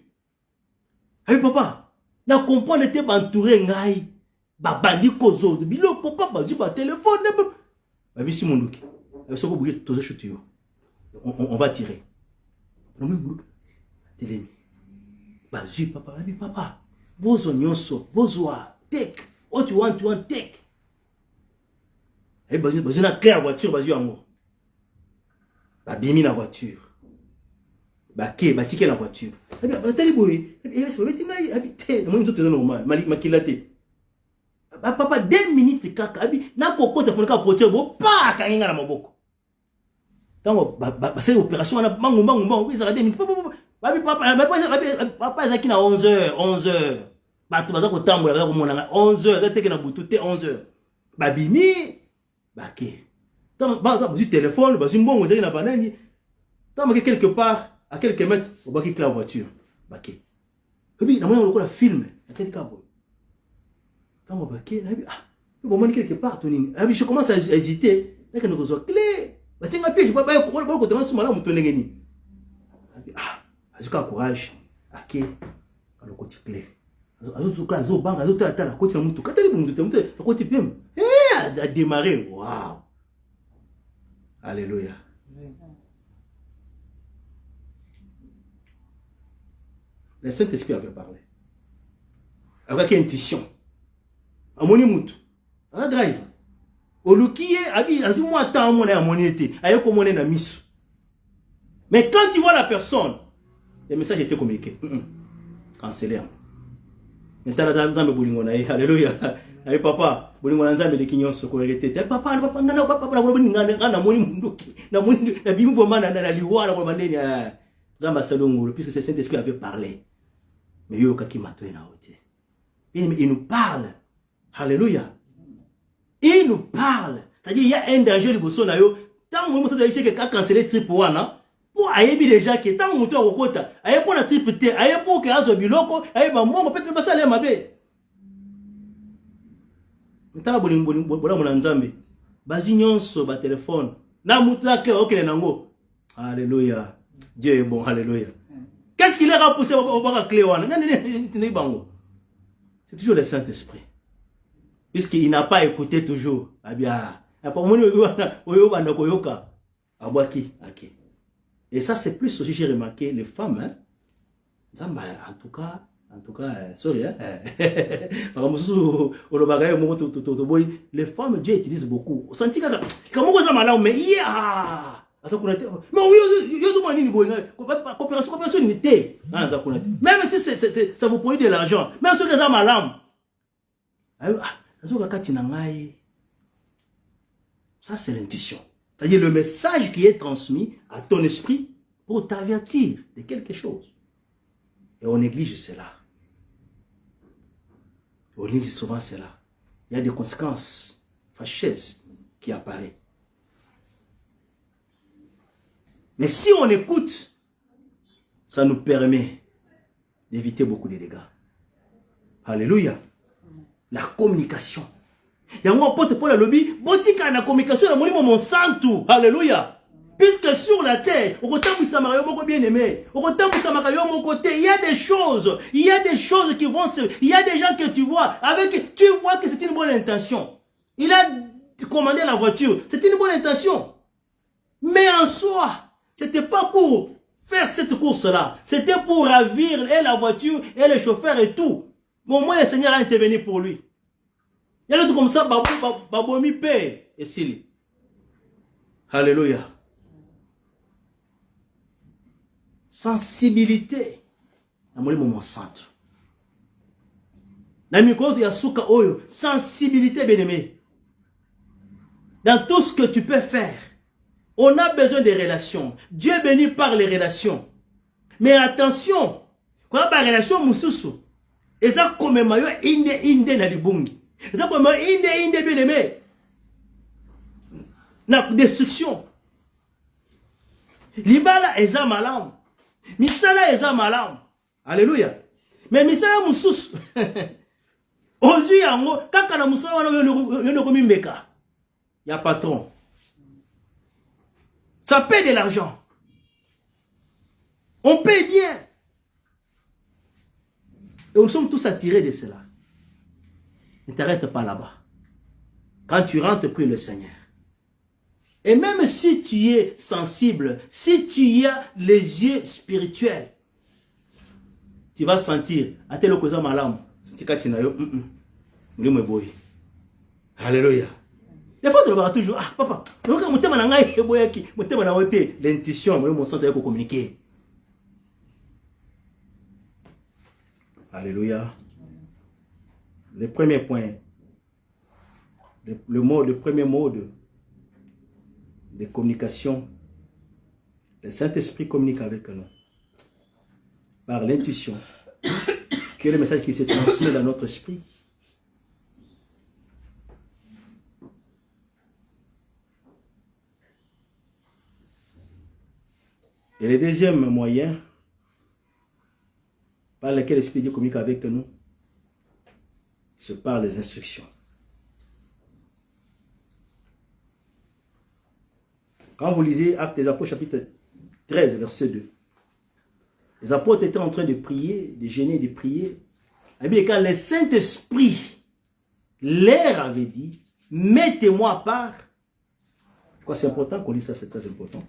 Hey papa, na comprendre te ba entourer ngai. Ba bandi kozo biloko papa zu ba téléphone ba bisi monduki. Soko bouger tozo chuter yo. On va tirer. Non mais monduki. Telemi. Ba zu papa, abi papa. Bozo nyonso, bozoa, take. What you want, take. Eh, bazu na clair voiture, bazu yango. Ba bimi na voiture. Ba ticket la voiture. Eh bien, tali boy. Eh, c'est le tinga, habité. Moi, nous sommes normal. Makilate. Papa, 2 minutes kaka. Abi, na koko te fonika portier bo pa kanginga na maboko. Tango ba c'est opération na bangu, oui, ça va 2 minutes. Papa, ezaki na 11h. Bato baza ko tambola baza ko monanga 11h, za teke na butu te 11h. Babimi bake. Tant ba du téléphone, ba zimbongo ezaki na banani. Tant que quelque part à quelques mètres, on va quitter la voiture. Bake. Et puis na mona ko film, na tel cabo. Tant bake, na bi bon man quelque part tonini. Ah je commence à hésiter, na que nous zo clé. Ba tinga piège ba ko tanga suma la muto ndengeni. Azuka courage. Ake le côté clé. Azo banga azo tata la côté mutu. Katali bundu mutu la côté pem. A démarrer. Waouh. Alléluia. Le Saint-Esprit avait parlé. Avec intuition. Amoni mutu. A drive. Olukiye abi azumu ata amona ya monete. Ayeko mona na misu. Mais quand tu vois la personne, le message était communiqué. Cancellé. Alléluia. Allez papa, bolingo nzambe lekinyo soko rete. Papa, na moni mundoki. Na moni na bimvo mana na liwa na bandeni. Zamba salongo puisque ce Saint-Esprit avait parlé. Mais yo kaki matoe na ote. Il nous parle. Alléluia. Il nous parle. C'est-à-dire il y a un danger de bosso na yo. Tant mo moto doit que canceller trip wana. Pour ayebi déjà que tant muto akokota aye pour na triple T aye pour que azo biloko aye ba mongo peut-être pas ça les mabe ntala bolingo bola nzambe bazi nyonso ba téléphone na mutla ke okele nango. Alléluia. Dieu est bon. Alléluia. Qu'est-ce qu'il a repoussé ba clé wana ni bango? C'est toujours le Saint-Esprit puisqu'il n'a pas écouté toujours. Abia apa moni oyo banda koyoka abwaki aki. Et ça, c'est plus aussi, j'ai remarqué, les femmes, hein. Ça, en tout cas, sorry, hein. Les femmes, Dieu utilise beaucoup. Senti que, comment vous avez mal, mais, coopération limitée. Même si ça vous produit de l'argent, même si vous avez mal, ça, c'est l'intuition. C'est-à-dire le message qui est transmis à ton esprit pour t'avertir de quelque chose. Et on néglige cela. On néglige souvent cela. Il y a des conséquences fâcheuses qui apparaissent. Mais si on écoute, ça nous permet d'éviter beaucoup de dégâts. Alléluia. La communication. Il y a un pote pour le lobby, botika na communication, mon santo. Alléluia. Puisque sur la terre, au côté où bien aimé, au côté où mon côté, il y a des choses qui vont se, il y a des gens que tu vois, tu vois que c'est une bonne intention. Il a commandé la voiture, c'est une bonne intention. Mais en soi, c'était pas pour faire cette course-là, c'était pour ravir et la voiture et le chauffeur et tout. Mais au moins le Seigneur a intervenu pour lui. Il y a d'autres comme ça, babomi paix. Et s'il. Alléluia. Sensibilité. Dans mon centre. Dans le yasuka oyo, sensibilité bien-aimé. Dans tout ce que tu peux faire, on a besoin des relations. Dieu bénit par les relations. Mais attention, quand on a des relations, moussousou, et ça comme mayo inde na libungi. Et ça comme inde bien-aimé. Na destruction. Libala eza malam. Misala eza malam. Alléluia. Mais misala moussousou. Aujourd'hui, kaka na musala wana yono komi mbeka. Il y a patron. Ça paie de l'argent. On paie bien. Et nous sommes tous attirés de cela. Ne t'arrête pas là-bas. Quand tu rentres, prie le Seigneur. Et même si tu es sensible, si tu as les yeux spirituels, tu vas sentir. Alléluia. Des fois, tu vas toujours, ah, papa, l'intuition, mon centre est communiquer. Alléluia. Le premier point, le premier mode de communication, le Saint-Esprit communique avec nous par l'intuition, qui est le message qui s'est transmis dans notre esprit. Et le deuxième moyen par lequel l'Esprit de Dieu communique avec nous, c'est par les instructions. Quand vous lisez Actes des Apôtres chapitre 13, verset 2, les apôtres étaient en train de prier, de jeûner, de prier. Quand le Saint-Esprit leur avait dit, mettez-moi à part. Je crois que c'est important qu'on lise ça, c'est très important.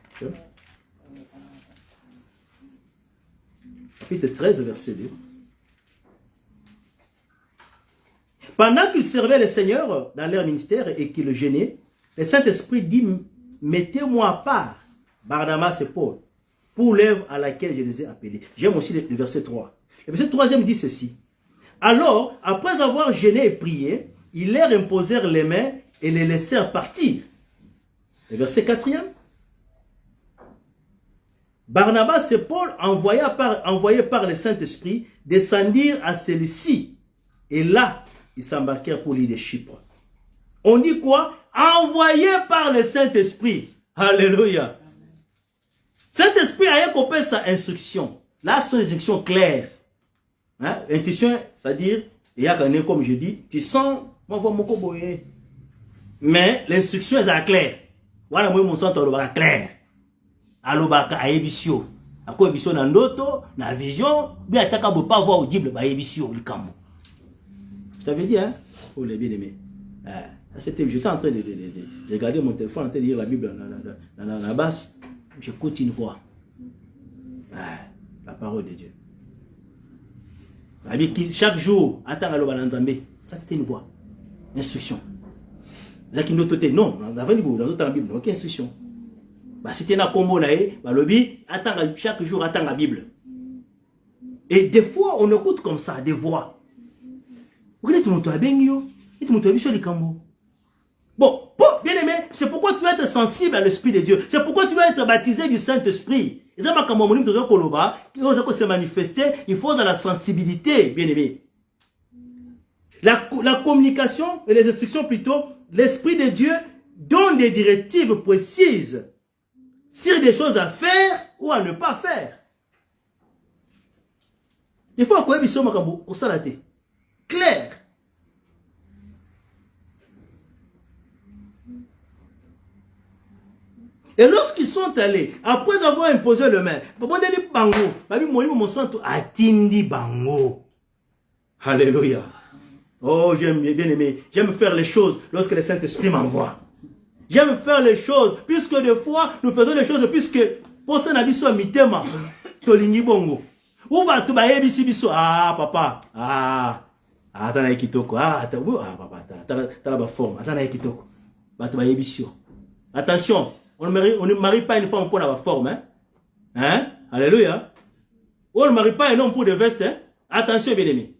Chapitre 13, verset 2. Pendant qu'ils servaient le Seigneur dans leur ministère et qu'ils le gênaient, le Saint-Esprit dit, mettez-moi à part, Barnabas et Paul, pour l'œuvre à laquelle je les ai appelés. J'aime aussi le verset 3. Le verset 3e dit ceci. Alors, après avoir gêné et prié, ils leur imposèrent les mains et les laissèrent partir. Le verset 4e. Barnabas et Paul, envoyés par le Saint-Esprit, descendirent à celui-ci. Et là, ils s'embarquèrent pour l'île de Chypre. On dit quoi? Envoyés par le Saint-Esprit. Alléluia. Saint-Esprit a coupé sa instruction. Là, ce sont des instructions claires. Hein? Intuition, c'est-à-dire, il y a gagné, comme je dis, tu sens, mais l'instruction est claire. Voilà, moi, mon centre est clair. Alobaka aebisio. Ako ebisio na ndoto, na vision, bien ataka bo pas voir audible ba ebisio likambo. Je t'avais dit, hein, pour les bien-aimés. J'étais en train de regarder mon téléphone, en train de lire la Bible dans la basse. J'écoute une voix. La parole de Dieu. Chaque jour, attends à l'Obalanzambé. Ça c'était une voix. Instruction. Non, dans la Bible, aucune instruction. C'était un combo chaque jour attend la Bible. Et des fois on écoute comme ça des voix. Bon, bien aimé, c'est pourquoi tu dois être sensible à l'Esprit de Dieu. C'est pourquoi tu dois être baptisé du Saint-Esprit. Et ça il se manifester, il faut de la sensibilité, bien aimé. La communication et les instructions plutôt, l'Esprit de Dieu donne des directives précises sur des choses à faire ou à ne pas faire. Il faut que vous soyez clair. Et lorsqu'ils sont allés, après avoir imposé le main, Alléluia. Oh, j'aime bien aimé. J'aime faire les choses lorsque le Saint-Esprit m'envoie. J'aime faire les choses, puisque des fois, nous faisons les choses, puisque pour ça, nous sommes mitema, tolingi bongo. Ou bah, tu vas biso, ah, papa, Atana kitoko. Papa, t'as la forme. Atana kitoko. Bato ba yebisio. Attention, on ne marie pas une femme pour la forme, hein? Alléluia. On ne marie pas un homme pour de veste, hein? Attention, bien aimé.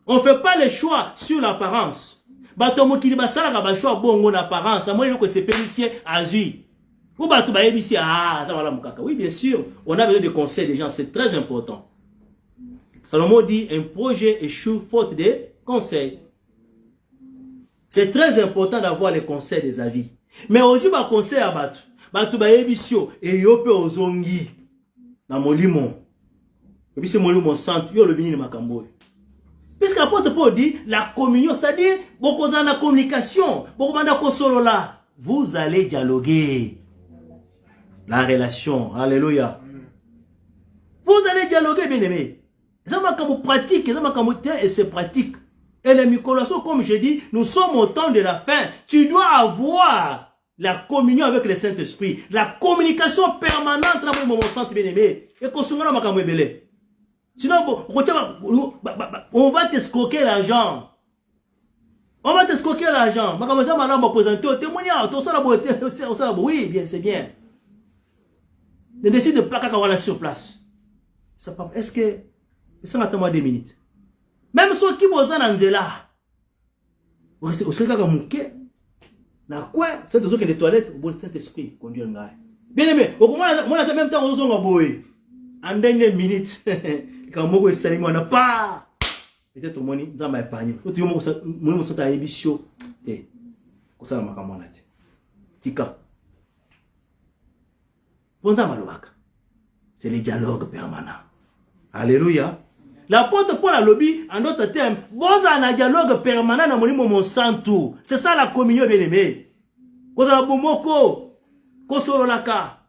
On ne fait pas les choix sur l'apparence. Bato mo kili basala ka ba choix bongo l'apparence. Moi il que c'est pénicier azui. Ou bato ba yebisi ça va la mukaka. Oui, bien sûr, on a besoin de conseils des gens, c'est très important. Salomon dit un projet échoue faute de conseils. C'est très important d'avoir les conseils des avis. Mais aussi ba conseil à batu ba yebisio et yope ozongi na molimo. Yebisi molimo centre yo le bini makambo. Puisque l'apôtre Paul dit la communion, c'est-à-dire beaucoup dans la communication, beaucoup dans la solola, vous allez dialoguer. La relation, alléluia. Vous allez dialoguer, bien aimé. Ça m'a comme pratique, ça m'a comme et c'est pratique. Et les Colossiens, comme je dis, nous sommes au temps de la fin. Tu dois avoir la communion avec le Saint-Esprit. La communication permanente dans mon centre bien-aimé. Et qu'on se m'a comme belé. Sinon, on va t'escroquer l'argent. On va t'escroquer l'argent. Oui, bien, c'est bien. Ne décide de pas qu'à sur place. Est-ce que ça m'attend 2 minutes? Même ceux qui bossent dans Nzela, vous savez quand vous na quoi? C'est de ceux qui les toilettes, bon Saint-Esprit conduire un gars. Bien aimé, au moins en même temps, on s'en va boy. En dernière minute, quand moi je salue, on n'a pas. Peut-être au moins dans ma épargne. Quand tu moi je suis à ébissio, t'es, comme ça ma camarade. Tika. Bon ça malobaka. C'est le dialogue permanent. Alléluia. L'apôtre Paul a lobby, en d'autres termes, vous avez un dialogue permanent dans mon santo. C'est ça la communion, bien aimé. Vous avez un bomoko, kosololaka.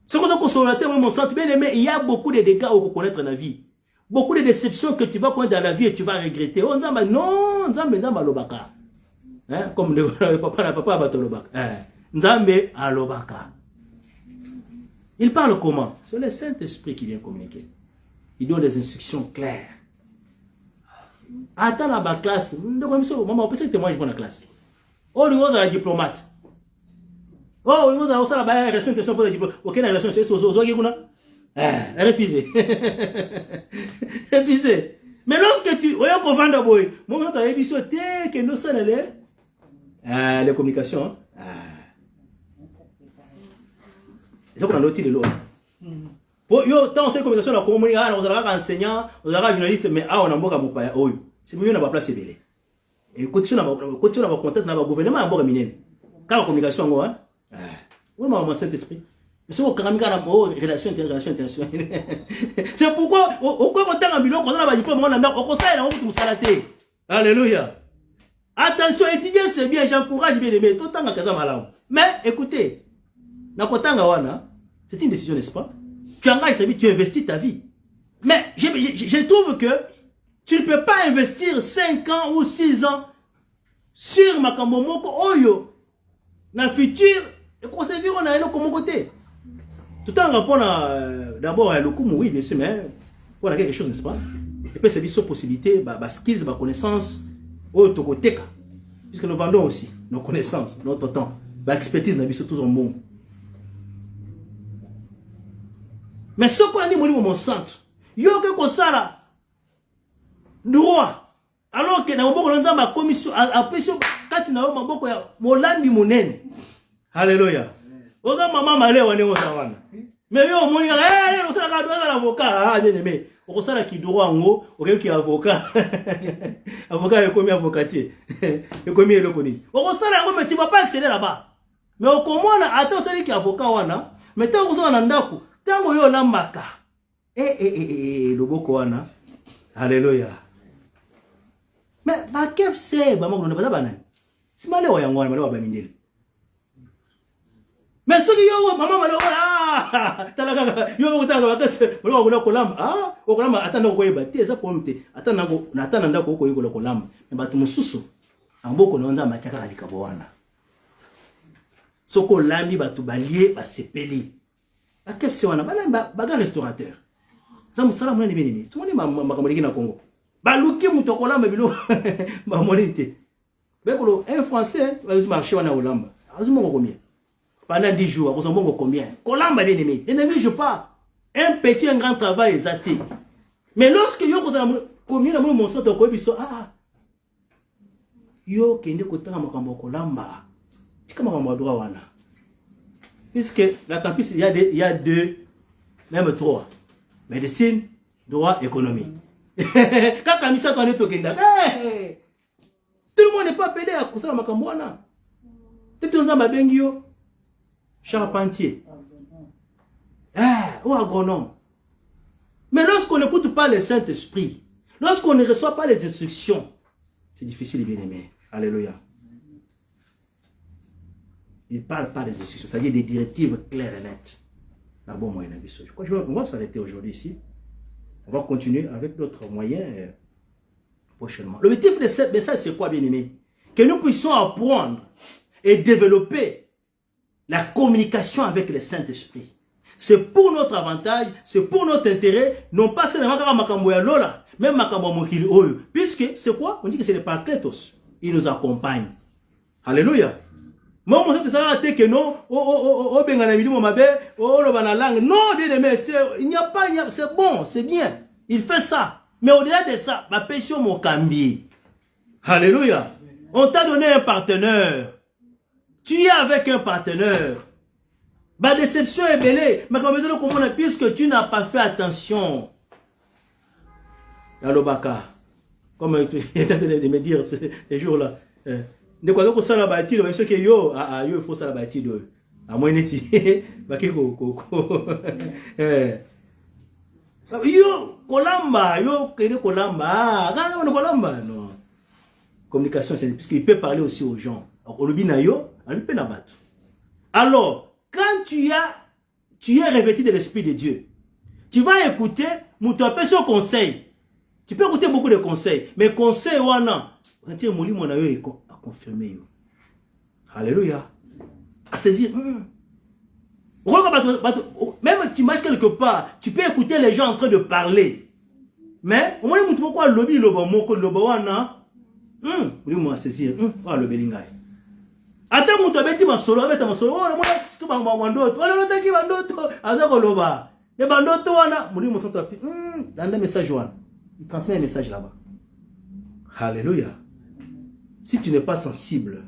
Ce que vous avez mon santo, bien aimé, il y a beaucoup de dégâts au connaître dans la vie. Beaucoup de déceptions que tu vas connaître dans la vie et tu vas regretter. On dit, non, Nzambe alobaka. Comme le papa alobaka. Nzambe alobaka. Il parle comment? C'est le Saint-Esprit qui vient communiquer. Il donne des instructions claires. Attends la classe. Maman, on peut se témoigner pour la classe. Oh, nous avons un diplomate. Oh, nous avons la relation pour le diplomate. Ok, la relation, c'est refusé. Refusé. Mais lorsque tu. Voyons qu'on vend d'abord. Moi, tu as émission, que nous sommes les communications. C'est qu'on a noté de l'eau. Yo, tant on sait communication, la communication, on a enseignant, on a journaliste, mais on a beaucoup de gens. C'est mieux, on n'a pas place belé. Et quand on a contact, on a gouvernement, on a miné. Quand la communication, oui, mon Saint-Esprit. C'est au Karamika, relation internationale. C'est pourquoi, on a un bilan, on a un diplôme, on a un salaté. Alléluia. Attention, étudier, c'est bien, j'encourage bien aimé, tout le temps à Kazamalam. Mais écoutez, c'est une décision, n'est-ce pas? Tu engages ta vie, tu investis ta vie. Mais je trouve que tu ne peux pas investir 5 ans ou 6 ans sur Makamomoko Oyo. Dans le futur, et qu'on s'est vu, on a un autre côté. Tout en rapport d'abord à l'Okumu, oui, bien sûr, mais voilà quelque chose, n'est-ce pas? Et puis c'est des possibilités, skills, connaissances, autocotéka. Puisque nous vendons aussi nos connaissances, notre temps, expertise, nous avons tous en bon. Mais ce qu'on a dit, mon centre, il y a que ça là, droit. Alors que dans ma commission, après ça, quand il y a mon lambi monen. Alléluia. Oza maman malé wane ozawana. Mais yo moni on sala ka doza l'avocat, bien aimé. On sala ki droit ngo, ok ki avocat. Avocat est comme avocatier. Et comme il est connu. On sala ngo mais tu vas pas accéder là-bas. Mais au comment attends celui qui avocat wana, mais tant que ça na ndako. Tango yo lambaka. Loboko wana. Alléluia. Mais ba kef c'est ba moko na ba banani. Si malé wa yango malé wa ba mindele. Mais ce qui yo maman malé wa talaka yo ko tanga bakase malé wa ko lamba. Ah, ko lamba atanda ko yeba te eza ko mte. Atanda ngo na atanda ndako ko yiko ko lamba. Mais ba tumususu. Amboko na nza mataka alikabo wana. Soko lambi ba tubalier ba sepeli. A quel c'est on a baga restaurateur. Ça musala mwana ni bien. Tout le monde makamoliki na Congo. Baluki mutokola mebilo ba monité. Bekolo un français va marcher wana olamba. Azumo combien? Pendant 10 jours, vous en combien? Kolamba bien aimé. Je ne néglige pas. Un petit, un grand travail exact. Mais lorsque yo combien de mon son to ko biso yo kende kotanga makambo kolamba. Tika makambo droit wana. Puisque la campus il y a deux même trois. Médecine, droit, économie. Quand kamisa to ne to kenda. Tout le monde n'est pas appelé à kusala makambo wana. Tout nzamba bengi yo charpentier. Ou agronome. Mais lorsqu'on n'écoute pas le Saint-Esprit, lorsqu'on ne reçoit pas les instructions, c'est difficile, bien aimé. Alléluia. Il ne parle pas des instructions, c'est-à-dire des directives claires et nettes. Je crois qu'on va s'arrêter aujourd'hui ici. On va continuer avec d'autres moyens prochainement. L'objectif de ce message, c'est quoi, bien aimé? Que nous puissions apprendre et développer la communication avec le Saint-Esprit. C'est pour notre avantage, c'est pour notre intérêt, non pas seulement makambo ya lola, même makambo mokili oyo. Puisque c'est quoi? On dit que c'est les Paraclétos. Ils nous accompagnent. Alléluia. Moi, je sais que non, bengana milimo mabe, lo bana langue. Non, bien aimé, il n'y a pas, c'est bon, c'est bien. Il fait ça. Mais au-delà de ça, ma passion mon cambi. Alléluia. On t'a donné un partenaire. Tu es avec un partenaire. Ma déception est belle. Mais puisque tu n'as pas fait attention. Alobaka. Comme tu es en train de me dire ces jours-là. De quoi que ça la bâtie, mais ce que yo, il faut ça la bâtie de. À moins neti. Yo, kolamba, yo, kene kolamba. Kolamba, non. Communication, c'est puisqu'il peut parler aussi aux gens. Alors, quand tu es revêtu de l'Esprit de Dieu, tu vas écouter, moutope son conseil. Tu peux écouter beaucoup de conseils, mais conseil wana, quand tu es mouli mon aïe à confirmer. Alléluia. À saisir. Même tu marches quelque part, tu peux écouter les gens en train de parler. Mais au moins moutou pourquoi lobby loba moko loba wana. Mouli mon à saisir. Le belingai. Attends, mon tabeti ma solo, avec ma solo, moi, tu vas m'endoto, alors t'as qui m'endoto, azako loba, les bandoto wana, mon mon santo api, dans le message wana, il transmet un message là-bas. Alléluia. Si tu n'es pas sensible,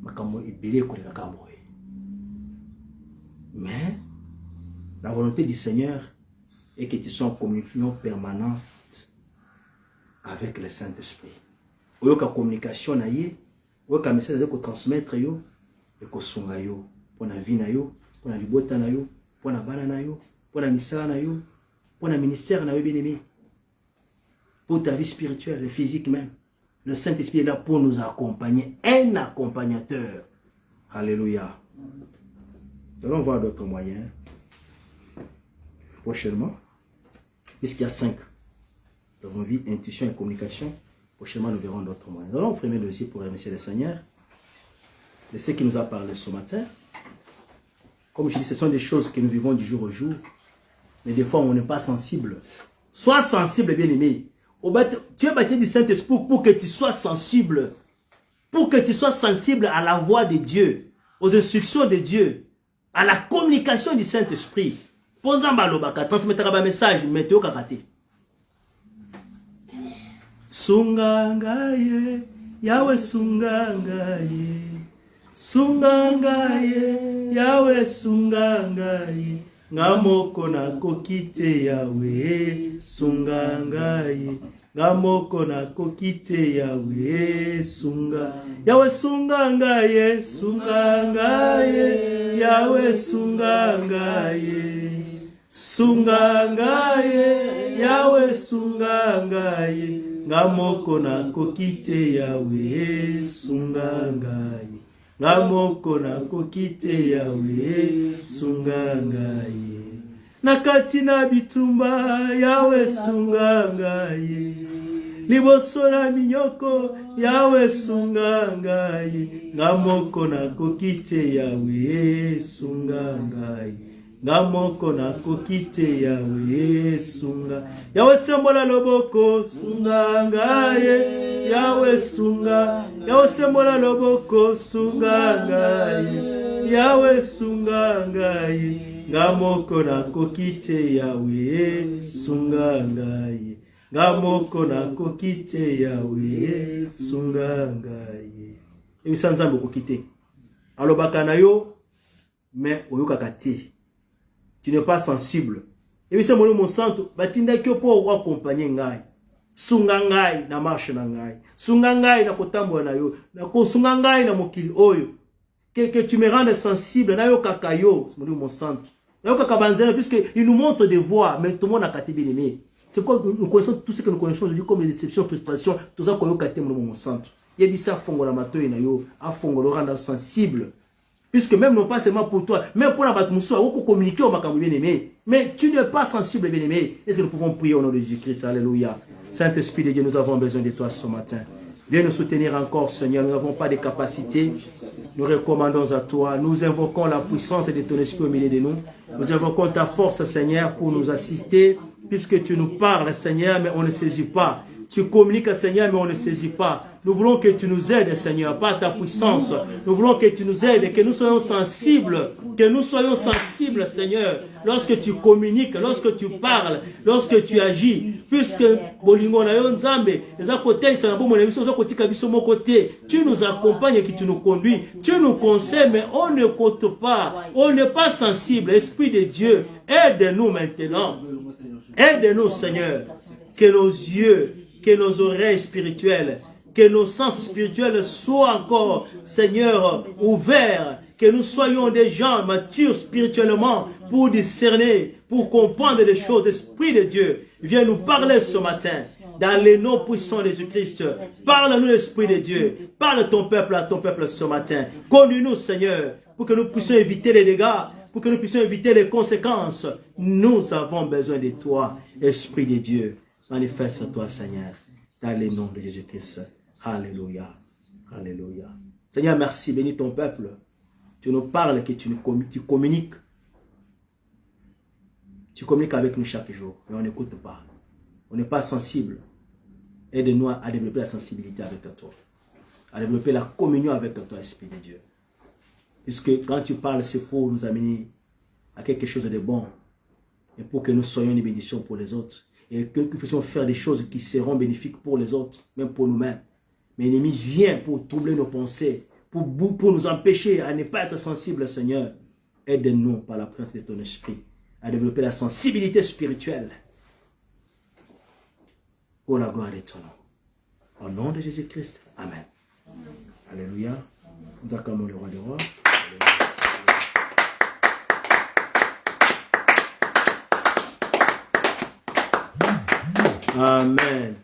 makamo ibele ko la kaboy. Mais la volonté du Seigneur est que tu sois en communication permanente avec le Saint-Esprit. Oyoka communication na ye. Oyoka message ko transmettre yo et ko songa yo pour la vie na yo, pour la libota na yo, pour la bana na yo, pour la misala na yo, pour le ministère na yo bien-aimé. Pour ta vie spirituelle et physique même. Le Saint-Esprit est là pour nous accompagner, un accompagnateur. Alléluia. Nous allons voir d'autres moyens prochainement, puisqu'il y a 5. Nous avons vu intuition et communication. Prochainement, nous verrons d'autres moyens. Nous allons fermer le dossier pour remercier le Seigneur de ce qu'il nous a parlé ce matin. Comme je dis, ce sont des choses que nous vivons du jour au jour. Mais des fois, on n'est pas sensible. Sois sensible, bien-aimé. Tu es bâti du Saint-Esprit pour que tu sois sensible. Pour que tu sois sensible à la voix de Dieu, aux instructions de Dieu, à la communication du Saint-Esprit. Ponzamba lobaka, transmettre un message, mettez au kakate. Sungangaye, Yahweh sungangaye. Sungangaye, Yahweh sungangaye. Ngamoko na kokite Yahweh sungangaye. Ngamoko na kokite Yahweh sunga. Yahweh sungangaye, sungangaye. Yahweh sungangaye. Sungangaye, Yahweh sungangaye. Ngamoko na kokite Yahweh sungangaye. Ngamoko na kokite Yahweh sungangaye. Nakati na bitumba Yahweh sungangaye. Liboso na minyoko Yahweh sungangaye. Ngamoko na kokite Yahweh sungangaye. ngamoko na kokite Yahweh sunga. Yahweh sembola loboko sunga ngaye. Yahweh sunga. Yahweh sembola loboko sunga ngaye. Yahweh sunga ngaye. Ngamoko na kokite Yahweh sunga ngaye. Ngamoko na kokite Yahweh sunga ngaye. Ebisa nzambe kokite. Alobaka na yo mais oyokaka te. Tu n'es pas sensible. Ebisa mon santo batinda kyo po accompagner ngai. Sunga ngai na marche na ngai. Sunga ngai na kotambola na yo. Na kosunga ngai na mokili oyo. Que tu me rendes sensible na yo kakayo, mon santo. Na yo kakabanzela puisque il nous montre des voies mais tout le monde a katé bien aimé. C'est quoi nous connaissons tout ce que nous connaissons aujourd'hui comme les déceptions, frustrations, tout ça koyo katé mon santo. Yebisa fongola matoyi na yo, a fongola rendre sensible. Puisque même non pas seulement pour toi, même pour la batmuso, on peut communiquer au makambo bien aimé. Mais tu n'es pas sensible bien aimé. Est-ce que nous pouvons prier au nom de Jésus-Christ? Alléluia. Saint-Esprit de Dieu, nous avons besoin de toi ce matin. Viens nous soutenir encore, Seigneur. Nous n'avons pas de capacité. Nous recommandons à toi. Nous invoquons la puissance de ton esprit au milieu de nous. Nous invoquons ta force, Seigneur, pour nous assister. Puisque tu nous parles, Seigneur, mais on ne saisit pas. Tu communiques, Seigneur, mais on ne saisit pas. Nous voulons que tu nous aides, Seigneur, par ta puissance. Nous voulons que tu nous aides, que nous soyons sensibles. Que nous soyons sensibles, Seigneur, lorsque tu communiques, lorsque tu parles, lorsque tu agis. Puisque, tu nous accompagnes et que tu nous conduis. Tu nous conseilles, mais on ne compte pas. On n'est pas sensible. Esprit de Dieu, aide-nous maintenant. Aide-nous, Seigneur, que nos yeux, que nos oreilles spirituelles, que nos sens spirituels soient encore, Seigneur, ouverts, que nous soyons des gens matures spirituellement pour discerner, pour comprendre les choses. Esprit de Dieu, viens nous parler ce matin, dans les noms puissants de Jésus-Christ. Parle-nous, Esprit de Dieu. Parle ton peuple à ton peuple ce matin. Conduis-nous, Seigneur, pour que nous puissions éviter les dégâts, pour que nous puissions éviter les conséquences. Nous avons besoin de toi, Esprit de Dieu. Manifeste-toi, Seigneur, dans les noms de Jésus-Christ. Alléluia. Alléluia. Seigneur, merci. Bénis ton peuple. Tu nous parles, que tu communiques. Tu communiques avec nous chaque jour, mais on n'écoute pas. On n'est pas sensible. Aide-nous à développer la sensibilité avec toi. À développer la communion avec toi, Esprit de Dieu. Puisque quand tu parles, c'est pour nous amener à quelque chose de bon. Et pour que nous soyons une bénédiction pour les autres. Et que nous puissions faire des choses qui seront bénéfiques pour les autres, même pour nous-mêmes. Mais l'ennemi vient pour troubler nos pensées, pour nous empêcher à ne pas être sensibles, Seigneur. Aide-nous par la présence de ton esprit à développer la sensibilité spirituelle. Pour la gloire de ton nom. Au nom de Jésus-Christ. Amen. Alléluia. Nous acclamons le roi des rois. Amen.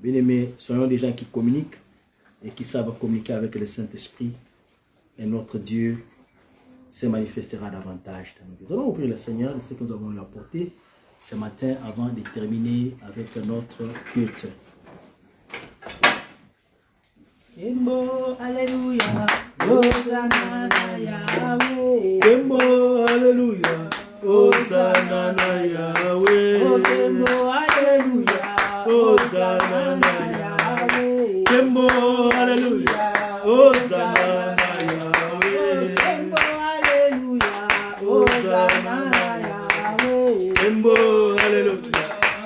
Bien-aimés, soyons des gens qui communiquent et qui savent communiquer avec le Saint-Esprit. Et notre Dieu se manifestera davantage dans nos vies. Nous allons ouvrir le Seigneur de ce que nous avons lui apporté ce matin avant de terminer avec notre culte. Kembo, alléluia. Hosanna na Yahweh. Kembo, alléluia. Hosanna na Yahweh. Kembo, alléluia. Hosanna na Yahweh. Kembo, alléluia. Hosanna na Yahweh. Kembo, alléluia. Hosanna na Yahweh. Kembo, alléluia.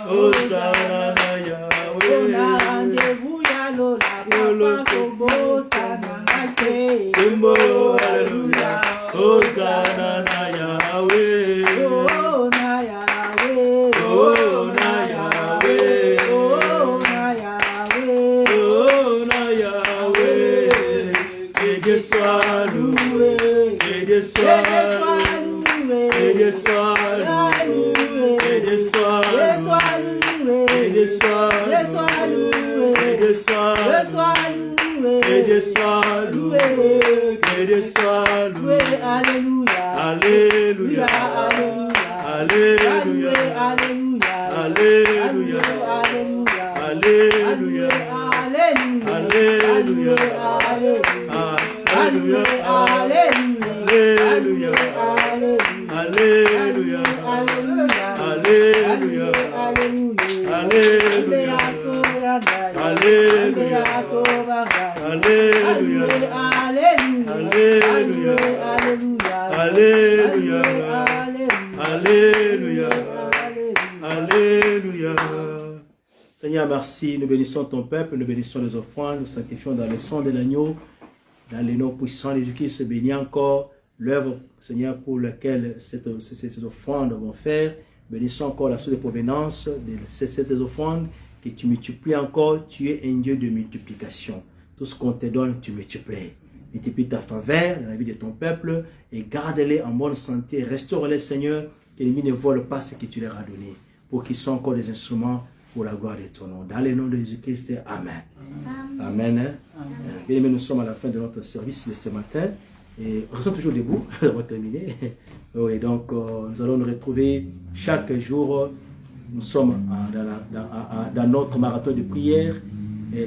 Hosanna na Yahweh. Na rendez-vous ya lola papa kobo sana ngake. Kembo, alléluia. Hosanna na Yahweh. Oh na Yahweh. Oh na Yahweh. Oh na Yahweh. Oh na Yahweh. Que Dieu soit loué. Que Dieu soit loué. Que Dieu soit loué. Que Dieu soit loué. Que Dieu soit loué. Que Dieu soit loué. Que Dieu soit loué. Que Dieu soit loué. Alléluia. Alléluia. Alléluia. Alléluia. Alléluia. Alléluia. Alléluia. Alléluia. Alléluia. Alléluia. Alléluia. Alléluia. Alléluia. Alléluia. Alléluia. Alléluia. Alléluia. Alléluia. Seigneur, merci. Nous bénissons ton peuple, nous bénissons les offrandes, nous sanctifions dans le sang de l'agneau, dans les noms puissants de Jésus-Christ. Bénis encore l'œuvre, Seigneur, pour laquelle ces offrandes vont faire. Bénissons encore la source de provenance de ces offrandes, que tu multiplies encore. Tu es un Dieu de multiplication. Tout ce qu'on te donne, tu multiplies. Multiplie ta faveur dans la vie de ton peuple et garde-les en bonne santé. Restaure-les, Seigneur, que l'ennemi ne vole pas ce que tu leur as donné, pour qu'ils soient encore des instruments pour la gloire de ton nom. Dans le nom de Jésus-Christ, Amen. Amen. Bien aimés, nous sommes à la fin de notre service de ce matin. Et nous sommes toujours debout, on va terminer. Oui, donc nous allons nous retrouver chaque jour. Nous sommes dans notre marathon de prière.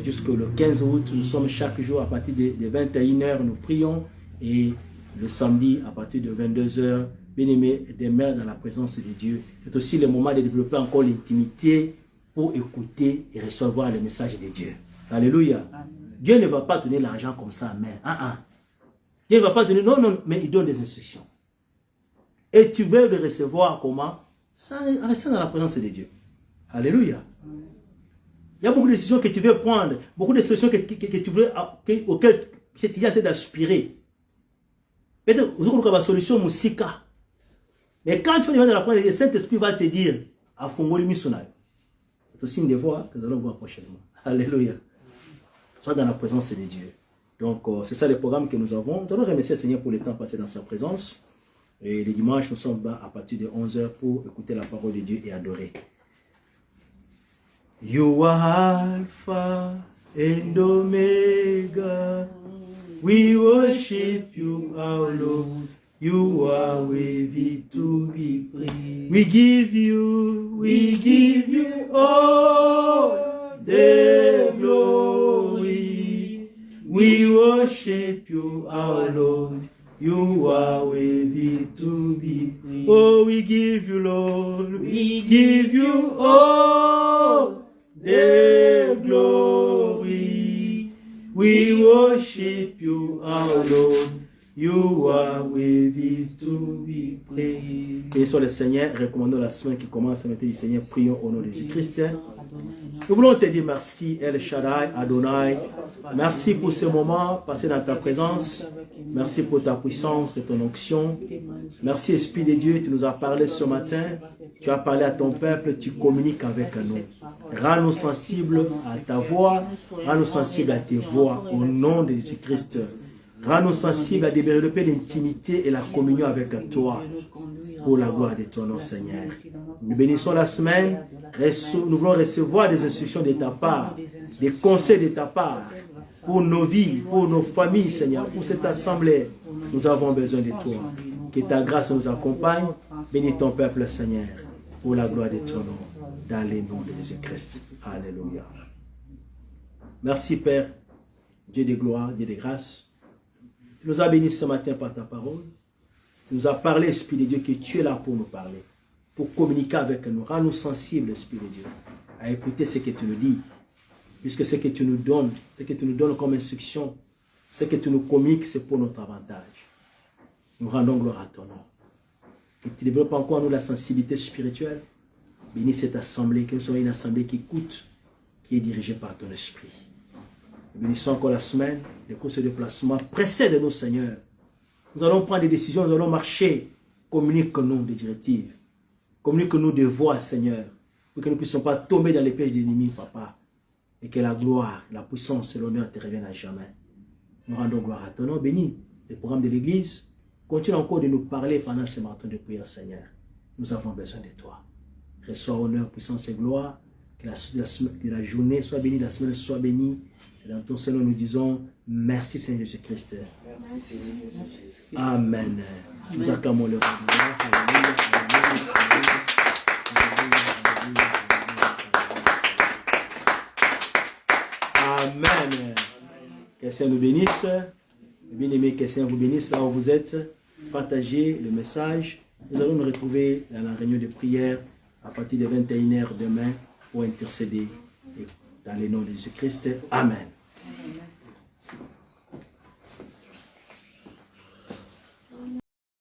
Jusqu'au 15 août, nous sommes chaque jour à partir de 21h, nous prions. Et le samedi, à partir de 22h, bien aimés, demeure dans la présence de Dieu. C'est aussi le moment de développer encore l'intimité pour écouter et recevoir le message de Dieu. Alléluia. Amen. Dieu ne va pas donner l'argent comme ça, mais Dieu ne va pas donner, non, mais il donne des instructions. Et tu veux le recevoir comment? En restant dans la présence de Dieu. Alléluia. Amen. Il y a beaucoup de décisions que tu veux prendre, beaucoup de décisions que tu veux, auxquelles tu es en train d'aspirer. Peut-être que vous avez une solution musika. Mais quand tu vas dans la présence de Dieu, le Saint-Esprit va te dire, à Fongoli Missionnaire. C'est aussi une des voies que nous allons voir prochainement. Alléluia. Sois dans la présence de Dieu. Donc, c'est ça le programme que nous avons. Nous allons remercier le Seigneur pour le temps passé dans sa présence. Et les dimanches, nous sommes à partir de 11h pour écouter la parole de Dieu et adorer. You are Alpha and Omega. We worship you, our Lord. You are worthy to be praised. We give you all the glory. We worship you, our Lord. You are worthy to be praised. Oh, we give you, Lord. We give you all the glory. We worship you, our Lord. You are worthy to be praised. Bénissons le Seigneur, recommandons la semaine qui commence à mettre du Seigneur, prions au nom de Jésus-Christ. Nous voulons te dire merci, El Shaddai, Adonai. Merci pour ce moment passé dans ta présence. Merci pour ta puissance et ton onction. Merci, Esprit de Dieu, tu nous as parlé ce matin. Tu as parlé à ton peuple, tu communiques avec nous. Rends-nous sensibles à ta voix, rends-nous sensibles à tes voix, au nom de Jésus-Christ. Rends-nous sensibles à développer l'intimité et la communion avec toi pour la gloire de ton nom, Seigneur. Nous bénissons la semaine. Nous voulons recevoir des instructions de ta part, des conseils de ta part pour nos vies, pour nos familles, Seigneur, pour cette assemblée. Nous avons besoin de toi. Que ta grâce nous accompagne. Bénis ton peuple, Seigneur, pour la gloire de ton nom, dans le nom de Jésus-Christ. Alléluia. Merci, Père, Dieu de gloire, Dieu de grâce. Tu nous as bénis ce matin par ta parole. Tu nous as parlé, Esprit de Dieu, que tu es là pour nous parler, pour communiquer avec nous. Rends-nous sensibles, Esprit de Dieu, à écouter ce que tu nous dis. Puisque ce que tu nous donnes comme instruction, ce que tu nous communiques, c'est pour notre avantage. Nous rendons gloire à ton nom. Que tu développes encore en nous la sensibilité spirituelle. Bénis cette assemblée, que nous soyons une assemblée qui écoute, qui est dirigée par ton esprit. Nous bénissons encore la semaine, les courses de déplacement. Précède-nous, Seigneur. Nous allons prendre des décisions, nous allons marcher. Communique-nous des directives. Communique-nous des voies, Seigneur, pour que nous ne puissions pas tomber dans les pièges de l'ennemi, Papa. Et que la gloire, la puissance et l'honneur te reviennent à jamais. Nous rendons gloire à ton nom. Bénis les programmes de l'Église. Continue encore de nous parler pendant ce marathon de prière, Seigneur. Nous avons besoin de toi. Reçois honneur, puissance et gloire. Que la journée soit bénie, la semaine soit bénie. C'est dans ton Seigneur nous disons merci, Seigneur Jésus-Christ. Amen. Nous acclamons le roi de gloire. Amen. Que le Seigneur nous bénisse. Bien-aimés, que le Seigneur vous bénisse là où vous êtes. Partagez le message. Nous allons nous retrouver dans la réunion de prière à partir de 21h demain pour intercéder dans le nom de Jésus-Christ. Amen.